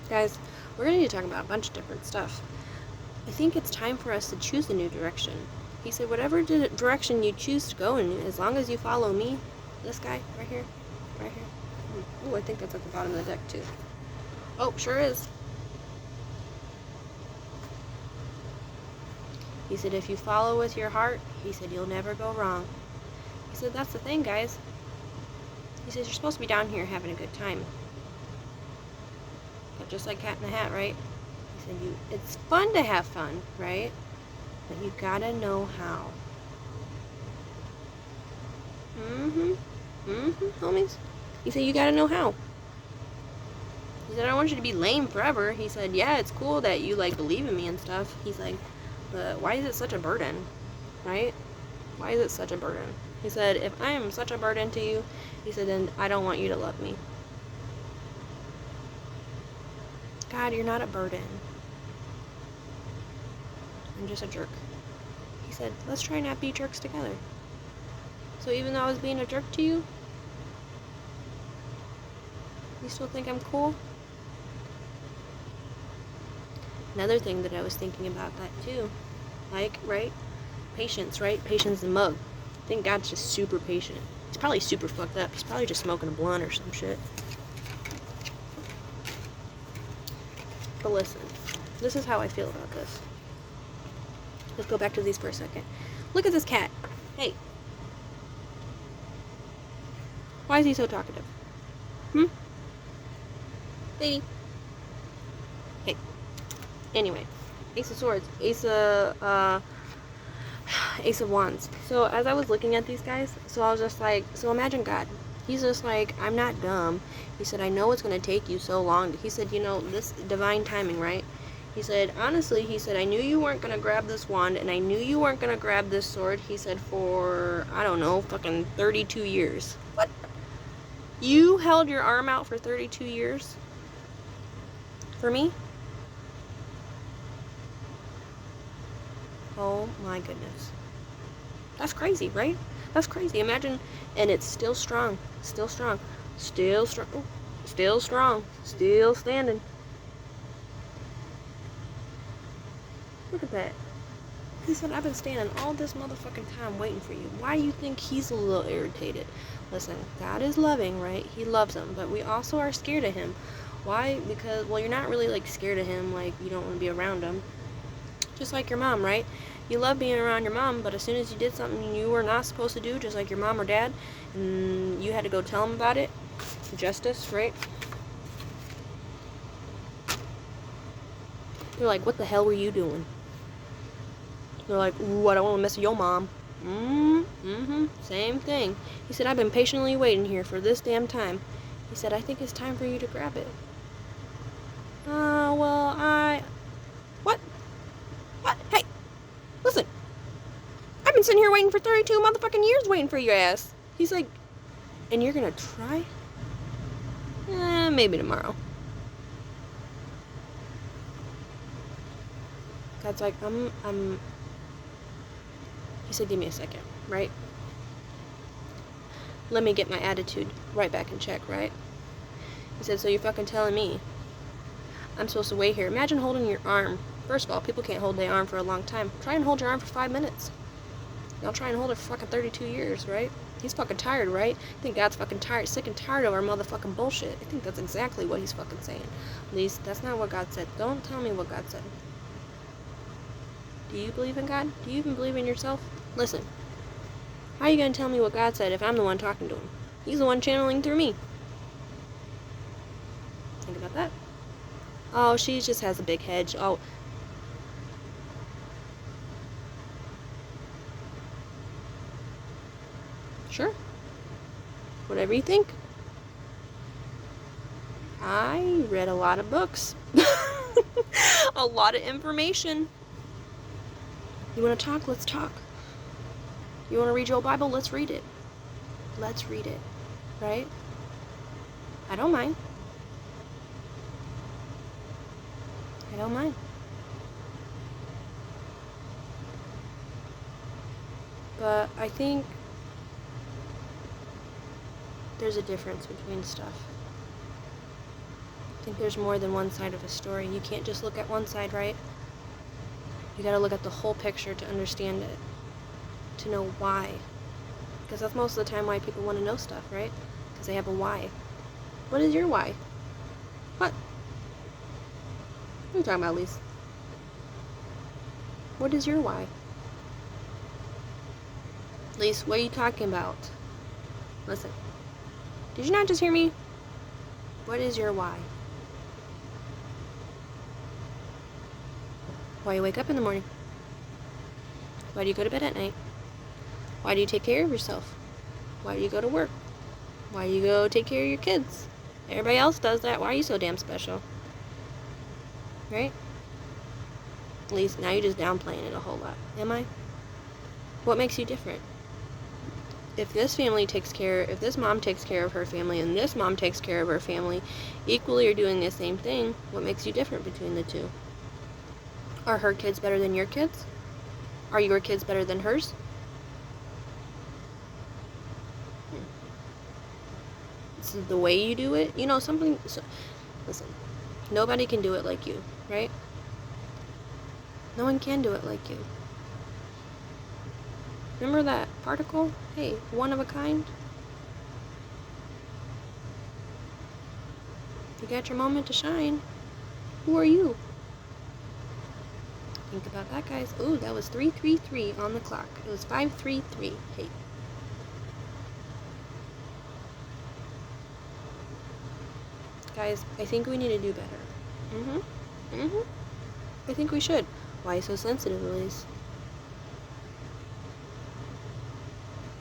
Guys, we're going to be talking about a bunch of different stuff. I think it's time for us to choose a new direction. He said, whatever direction you choose to go in, as long as you follow me, this guy, right here, right here. Oh, I think that's at the bottom of the deck, too. Oh, sure is. He said, if you follow with your heart, he said, you'll never go wrong. He said, that's the thing, guys. He says, you're supposed to be down here having a good time. But just like Cat in the Hat, right? He said, it's fun to have fun, right? But you gotta know how. Homies. He said, you gotta know how. He said, I don't want you to be lame forever. He said, yeah, it's cool that you, like, believe in me and stuff. He's like, but why is it such a burden, right? Why is it such a burden? He said, if I am such a burden to you, he said, then I don't want you to love me. God, you're not a burden. I'm just a jerk. He said, let's try not be jerks together. So even though I was being a jerk to you, you still think I'm cool? Another thing that I was thinking about that too, like, right? Patience, right? Patience and mug. I think God's just super patient. He's probably super fucked up. He's probably just smoking a blunt or some shit. But listen, this is how I feel about this. Let's go back to these for a second. Look at this cat. Hey. Why is he so talkative? Lady. Hey. Anyway. Ace of Swords. Ace of Wands. So as I was looking at these guys, so I was just like, so imagine God. He's just like, I'm not dumb. He said, I know it's going to take you so long. He said, you know, this divine timing, right? He said, honestly, he said, I knew you weren't going to grab this wand, and I knew you weren't going to grab this sword. He said, for, I don't know, fucking 32 years. What? You held your arm out for 32 years? For me? Oh my goodness. That's crazy, right? That's crazy. Imagine, and it's still strong. Still strong. Still strong. Still strong. Still standing. Look at that. He said, I've been standing all this motherfucking time waiting for you. Why do you think he's a little irritated? Listen, God is loving, right? He loves him, but we also are scared of him. Why? Because, well, you're not really, like, scared of him, like, you don't want to be around him. Just like your mom, right? You love being around your mom, but as soon as you did something you were not supposed to do, just like your mom or dad, and you had to go tell them about it, justice, right? They're like, what the hell were you doing? They're like, ooh, I don't want to mess with your mom. Same thing. He said, I've been patiently waiting here for this damn time. He said, I think it's time for you to grab it. What? What? Hey, listen. I've been sitting here waiting for 32 motherfucking years waiting for your ass. He's like, and you're gonna try? Maybe tomorrow. God's like, he said, give me a second, right? Let me get my attitude right back in check, right? He said, so you're fucking telling me I'm supposed to wait here? Imagine holding your arm. First of all, people can't hold their arm for a long time. Try and hold your arm for 5 minutes. Don't try and hold it for fucking 32 years, right? He's fucking tired, right? I think God's fucking tired, sick and tired of our motherfucking bullshit. I think that's exactly what he's fucking saying. At least, that's not what God said. Don't tell me what God said. Do you believe in God? Do you even believe in yourself? Listen. How are you going to tell me what God said if I'm the one talking to him? He's the one channeling through me. Think about that. Oh, she just has a big head. Oh. Sure. Whatever you think. I read a lot of books. A lot of information. You want to talk? Let's talk. You want to read your Bible? Let's read it. Let's read it. Right? I don't mind. I don't mind. But I think there's a difference between stuff. I think there's more than one side of a story. You can't just look at one side, right? You gotta look at the whole picture to understand it. To know why. Because that's most of the time why people want to know stuff, right? Because they have a why. What is your why? What? What are you talking about, Lise? What is your why? Lise, what are you talking about? Listen. Did you not just hear me? What is your why? Why you wake up in the morning? Why do you go to bed at night? Why do you take care of yourself? Why do you go to work? Why do you go take care of your kids? Everybody else does that. Why are you so damn special? Right? At least now you're just downplaying it a whole lot. Am I? What makes you different? If this family takes care, if this mom takes care of her family and this mom takes care of her family, equally are doing the same thing, what makes you different between the two? Are her kids better than your kids? Are your kids better than hers? This is the way you do it. You know, something... So, listen. Nobody can do it like you, right? No one can do it like you. Remember that particle? Hey, one of a kind? You got your moment to shine. Who are you? Think about that, guys. Ooh, that was 333 on the clock. It was 533. Hey. Guys, I think we need to do better. I think we should. Why so sensitive, Elise?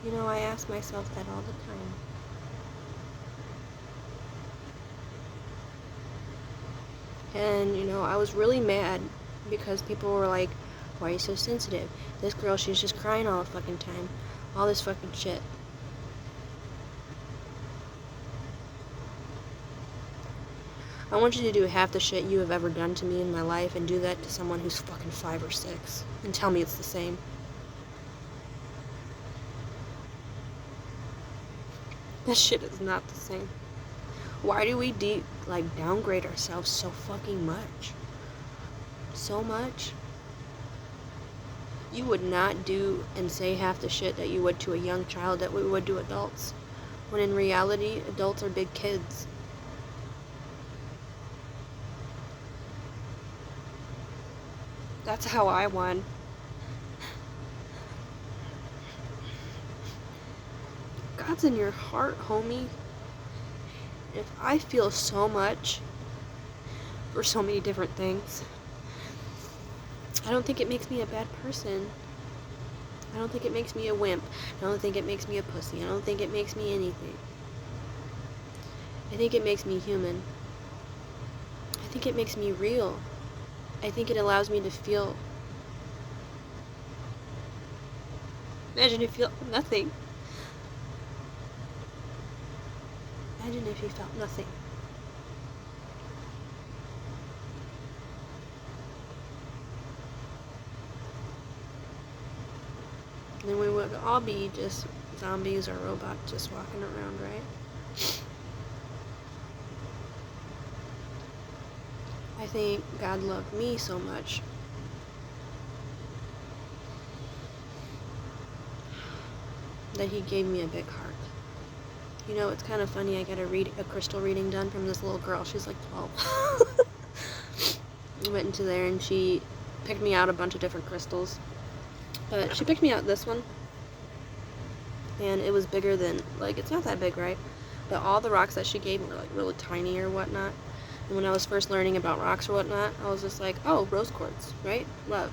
You know, I ask myself that all the time. And, you know, I was really mad because people were like, why are you so sensitive? This girl, she's just crying all the fucking time. All this fucking shit. I want you to do half the shit you have ever done to me in my life and do that to someone who's fucking 5 or 6 and tell me it's the same. That shit is not the same. Why do we downgrade ourselves so fucking much? So much? You would not do and say half the shit that you would to a young child that we would to adults. When in reality, adults are big kids. That's how I won. God's in your heart, homie. If I feel so much for so many different things, I don't think it makes me a bad person. I don't think it makes me a wimp. I don't think it makes me a pussy. I don't think it makes me anything. I think it makes me human. I think it makes me real. I think it allows me to feel. Imagine if you felt nothing. Imagine if you felt nothing. Then we would all be just zombies or robots just walking around, right? I think God loved me so much that he gave me a big heart. You know, it's kind of funny, I got a crystal reading done from this little girl. She's like 12. I went into there and she picked me out a bunch of different crystals. But she picked me out this one. And it was bigger than, like, it's not that big, right? But all the rocks that she gave me were, like, really tiny or whatnot. And when I was first learning about rocks or whatnot, I was just like, oh, rose quartz, right? Love.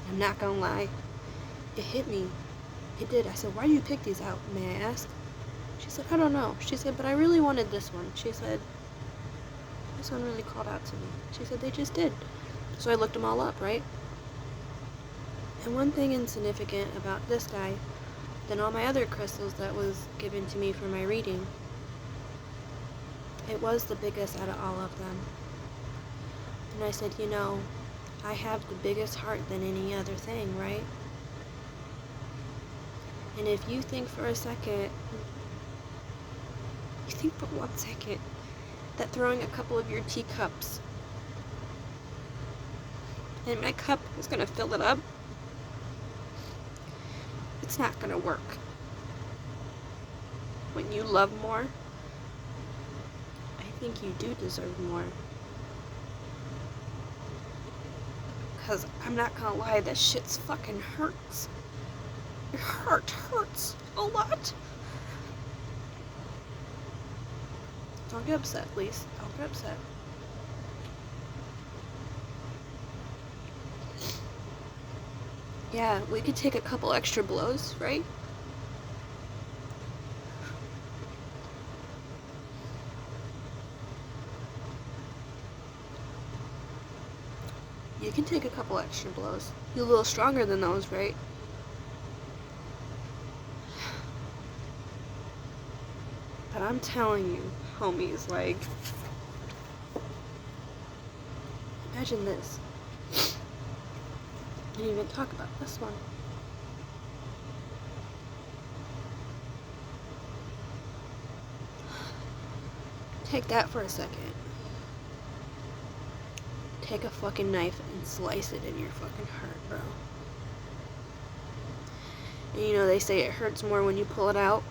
I'm not gonna lie. It hit me. It did. I said, why do you pick these out? May I ask? She said, I don't know. She said, but I really wanted this one. She said, this one really called out to me. She said, they just did. So I looked them all up, right? And one thing insignificant about this guy than all my other crystals that was given to me for my reading, it was the biggest out of all of them. And I said, you know, I have the biggest heart than any other thing, right? And if you think for a second, you think for 1 second, that throwing a couple of your teacups in my cup is gonna fill it up, it's not gonna work. When you love more, I think you do deserve more. Because I'm not gonna lie, that shit's fucking hurts. Your heart hurts a lot. Don't get upset, please. Don't get upset. Yeah, we could take a couple extra blows, right? You can take a couple extra blows. You're a little stronger than those, right? But I'm telling you, homies, like, imagine this. I didn't even talk about this one. Take that for a second. Take a fucking knife and slice it in your fucking heart, bro. And you know, they say it hurts more when you pull it out.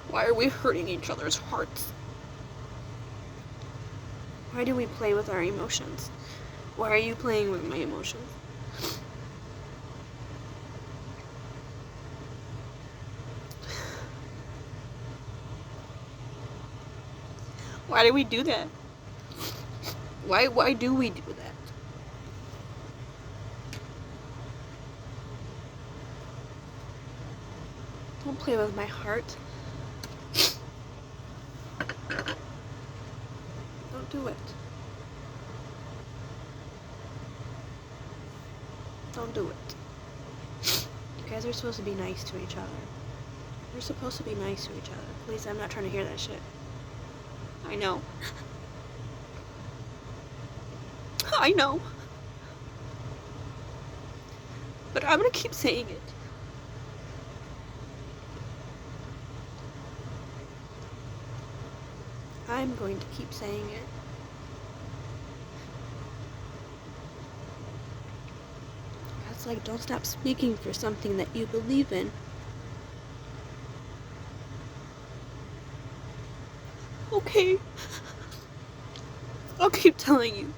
Why are we hurting each other's hearts? Why do we play with our emotions? Why are you playing with my emotions? Why do we do that? Why do we do that? Don't play with my heart. Don't do it. Don't do it. You guys are supposed to be nice to each other. You're supposed to be nice to each other. Please, I'm not trying to hear that shit. I know. I know. But I'm gonna keep saying it. I'm going to keep saying it. That's like, don't stop speaking for something that you believe in. Okay. I'll keep telling you.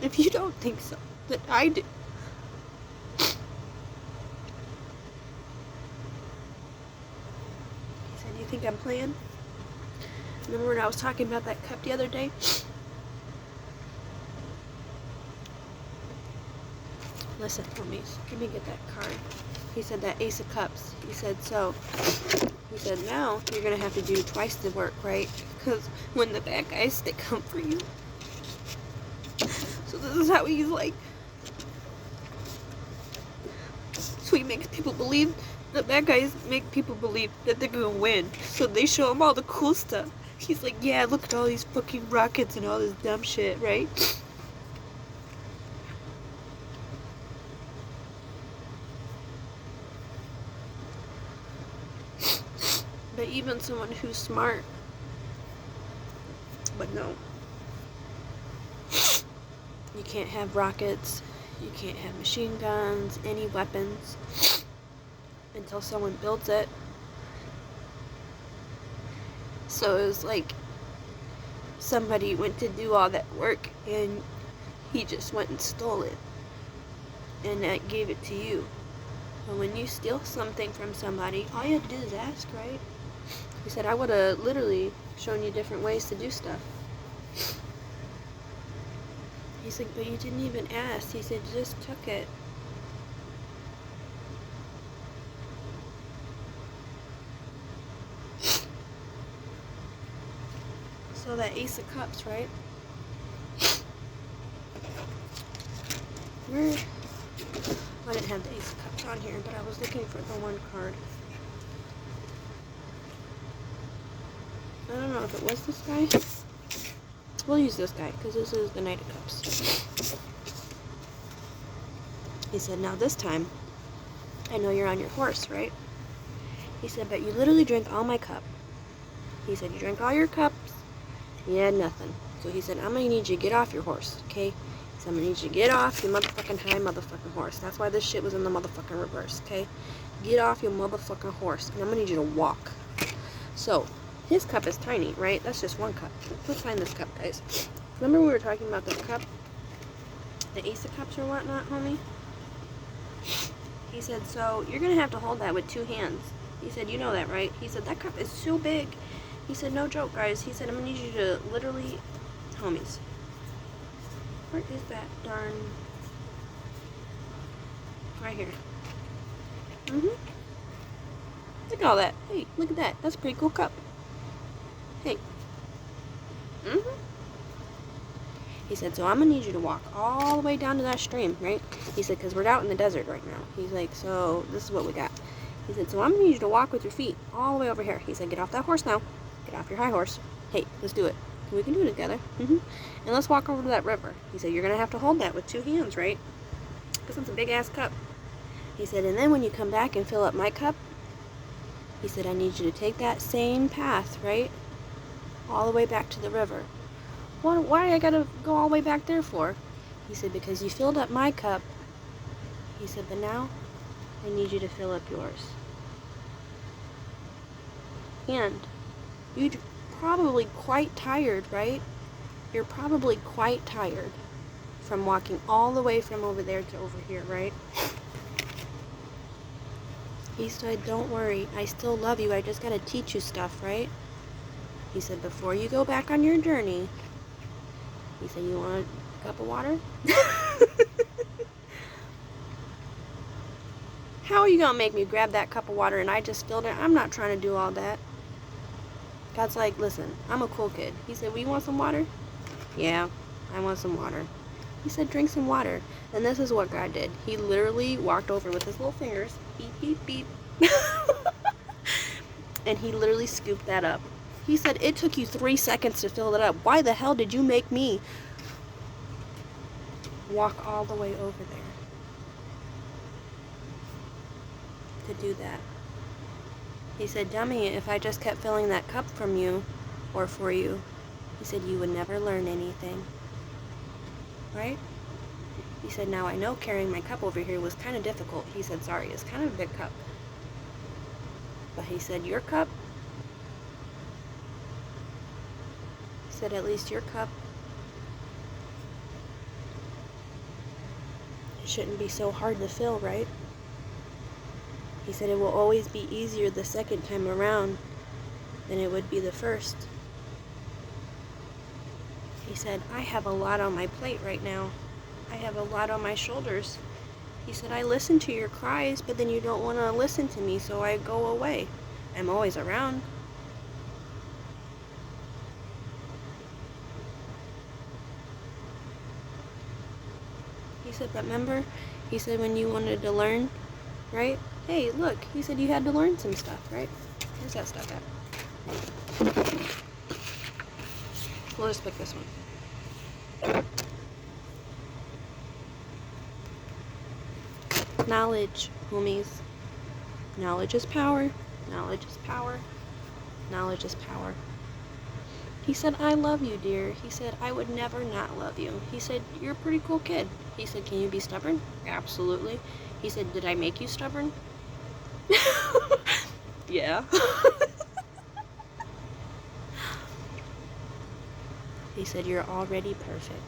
If you don't think so, then I do. He said, you think I'm playing? Remember when I was talking about that cup the other day? Listen, homies, let me get that card. He said that Ace of Cups. He said, so, he said, now you're going to have to do twice the work, right? Because when the bad guys, they come for you. So this is how he's like. So he makes people believe, the bad guys make people believe that they're going to win. So they show them all the cool stuff. He's like, yeah, look at all these fucking rockets and all this dumb shit, right? But even someone who's smart, but no. You can't have rockets, you can't have machine guns, any weapons, until someone builds it. So it was like somebody went to do all that work and he just went and stole it and that gave it to you. And when you steal something from somebody, all you have to do is ask, right? He said, I would have literally shown you different ways to do stuff. He's like, but you didn't even ask. He said, you just took it. So that Ace of Cups, right? Where? I didn't have the Ace of Cups on here, but I was looking for the one card. I don't know if it was this guy. We'll use this guy, because this is the Knight of Cups. He said, now this time, I know you're on your horse, right? He said, but you literally drank all my cup. He said, you drank all your cups, you had nothing. So he said, I'm going to need you to get off your horse, okay? So I'm going to need you to get off your motherfucking high motherfucking horse. That's why this shit was in the motherfucking reverse, okay? Get off your motherfucking horse, and I'm going to need you to walk. So, his cup is tiny, right? That's just one cup. Let's find this cup, guys. Remember we were talking about this cup? The Ace of Cups or whatnot, homie? He said, so you're going to have to hold that with two hands. He said, you know that, right? He said, that cup is so big. He said, no joke, guys. He said, I'm going to need you to literally, homies. Where is that darn, right here. Look at all that. Hey, look at that. That's a pretty cool cup. Hey. He said, so I'm going to need you to walk all the way down to that stream, right? He said, because we're out in the desert right now. He's like, so this is what we got. He said, so I'm going to need you to walk with your feet all the way over here. He said, get off that horse now. Get off your high horse. Hey, let's do it. We can do it together. And let's walk over to that river. He said, you're going to have to hold that with two hands, right? Because it's a big-ass cup. He said, and then when you come back and fill up my cup, he said, I need you to take that same path, right? All the way back to the river. Why I gotta go all the way back there for? He said, because you filled up my cup. He said, but now I need you to fill up yours. And you're probably quite tired, right? You're probably quite tired from walking all the way from over there to over here, right? He said, don't worry, I still love you. I just gotta teach you stuff, right? He said, before you go back on your journey, he said, you want a cup of water? How are you gonna make me grab that cup of water and I just filled it? I'm not trying to do all that. God's like, listen, I'm a cool kid. He said, well, you want some water? Yeah, I want some water. He said, drink some water. And this is what God did. He literally walked over with his little fingers, beep, beep, beep. And he literally scooped that up. He said, it took you 3 seconds to fill it up. Why the hell did you make me walk all the way over there to do that? He said, dummy, if I just kept filling that cup from you or for you, he said, you would never learn anything. Right? He said, now I know carrying my cup over here was kind of difficult. He said, sorry, it's kind of a big cup. But he said, your cup, said, at least your cup, it shouldn't be so hard to fill, right? He said, it will always be easier the second time around than it would be the first. He said, I have a lot on my plate right now. I have a lot on my shoulders. He said, I listen to your cries, but then you don't want to listen to me, so I go away. I'm always around. He said, but remember, he said, when you wanted to learn, right? Hey, look, he said you had to learn some stuff, right? Where's that stuff at? We'll just pick this one. Knowledge, homies. Knowledge is power. Knowledge is power. Knowledge is power. He said, I love you, dear. He said, I would never not love you. He said, you're a pretty cool kid. He said, can you be stubborn? Absolutely. He said, did I make you stubborn? Yeah. He said, you're already perfect.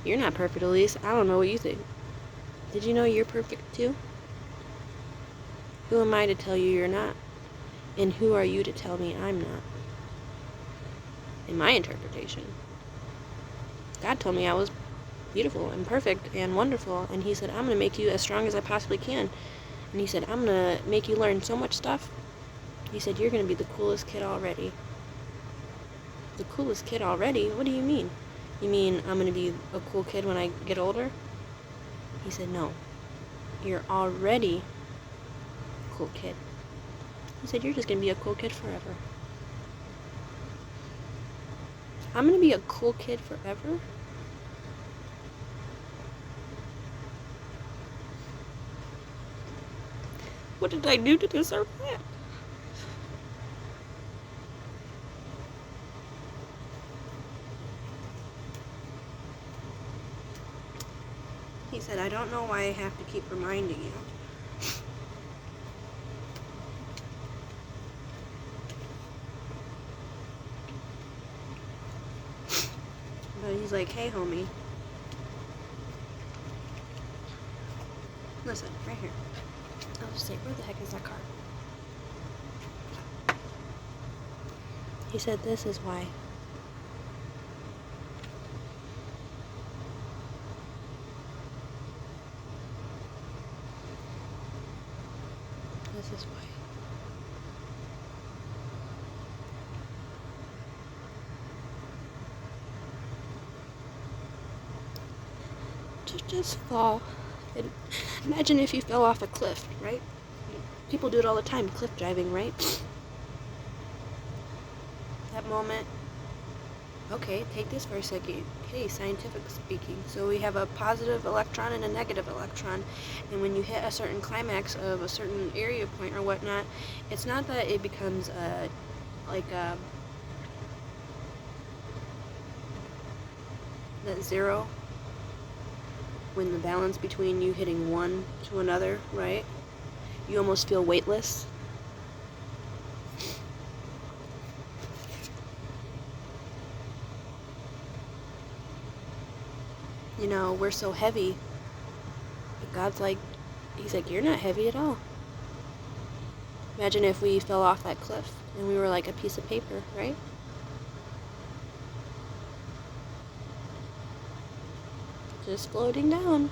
You're not perfect, Elise. I don't know what you think. Did you know you're perfect too? Who am I to tell you you're not? And who are you to tell me I'm not? In my interpretation, God told me I was beautiful and perfect and wonderful, and he said, I'm going to make you as strong as I possibly can. And he said, I'm going to make you learn so much stuff. He said, you're going to be the coolest kid already. The coolest kid already? What do you mean? You mean I'm going to be a cool kid when I get older? He said, no. You're already a cool kid. He said, you're just going to be a cool kid forever. I'm going to be a cool kid forever? What did I do to deserve that? He said, I don't know why I have to keep reminding you. But he's like, hey, homie. Listen, right here. I'll just say, where the heck is that card? He said, this is why. This is why. Just fall. And imagine if you fell off a cliff, right? People do it all the time, cliff driving, right? That moment. Okay, take this for a second. Okay, scientific speaking. So we have a positive electron and a negative electron. And when you hit a certain climax of a certain area point or whatnot, it's not that it becomes that zero, when the balance between you hitting one to another, right? You almost feel weightless. You know, we're so heavy. But God's like, he's like, you're not heavy at all. Imagine if we fell off that cliff and we were like a piece of paper, right? Just floating down.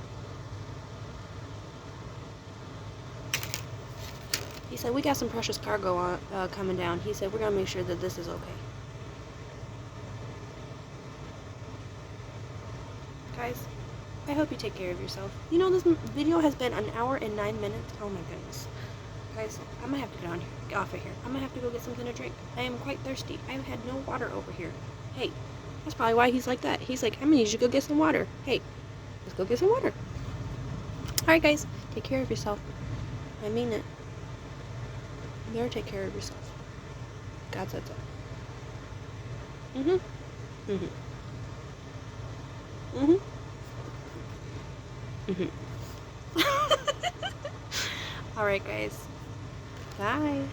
He said, we got some precious cargo on, coming down. He said, we're going to make sure that this is okay. Guys, I hope you take care of yourself. You know, this video has been an hour and 9 minutes. Oh my goodness. Guys, I'm going to have to get off of here. I'm going to have to go get something to drink. I am quite thirsty. I've had no water over here. Hey, that's probably why he's like that. He's like, I'm going to need you to go get some water. Hey, let's go get some water. Alright guys, take care of yourself. I mean it. You better take care of yourself. God said so. Alright guys, Bye.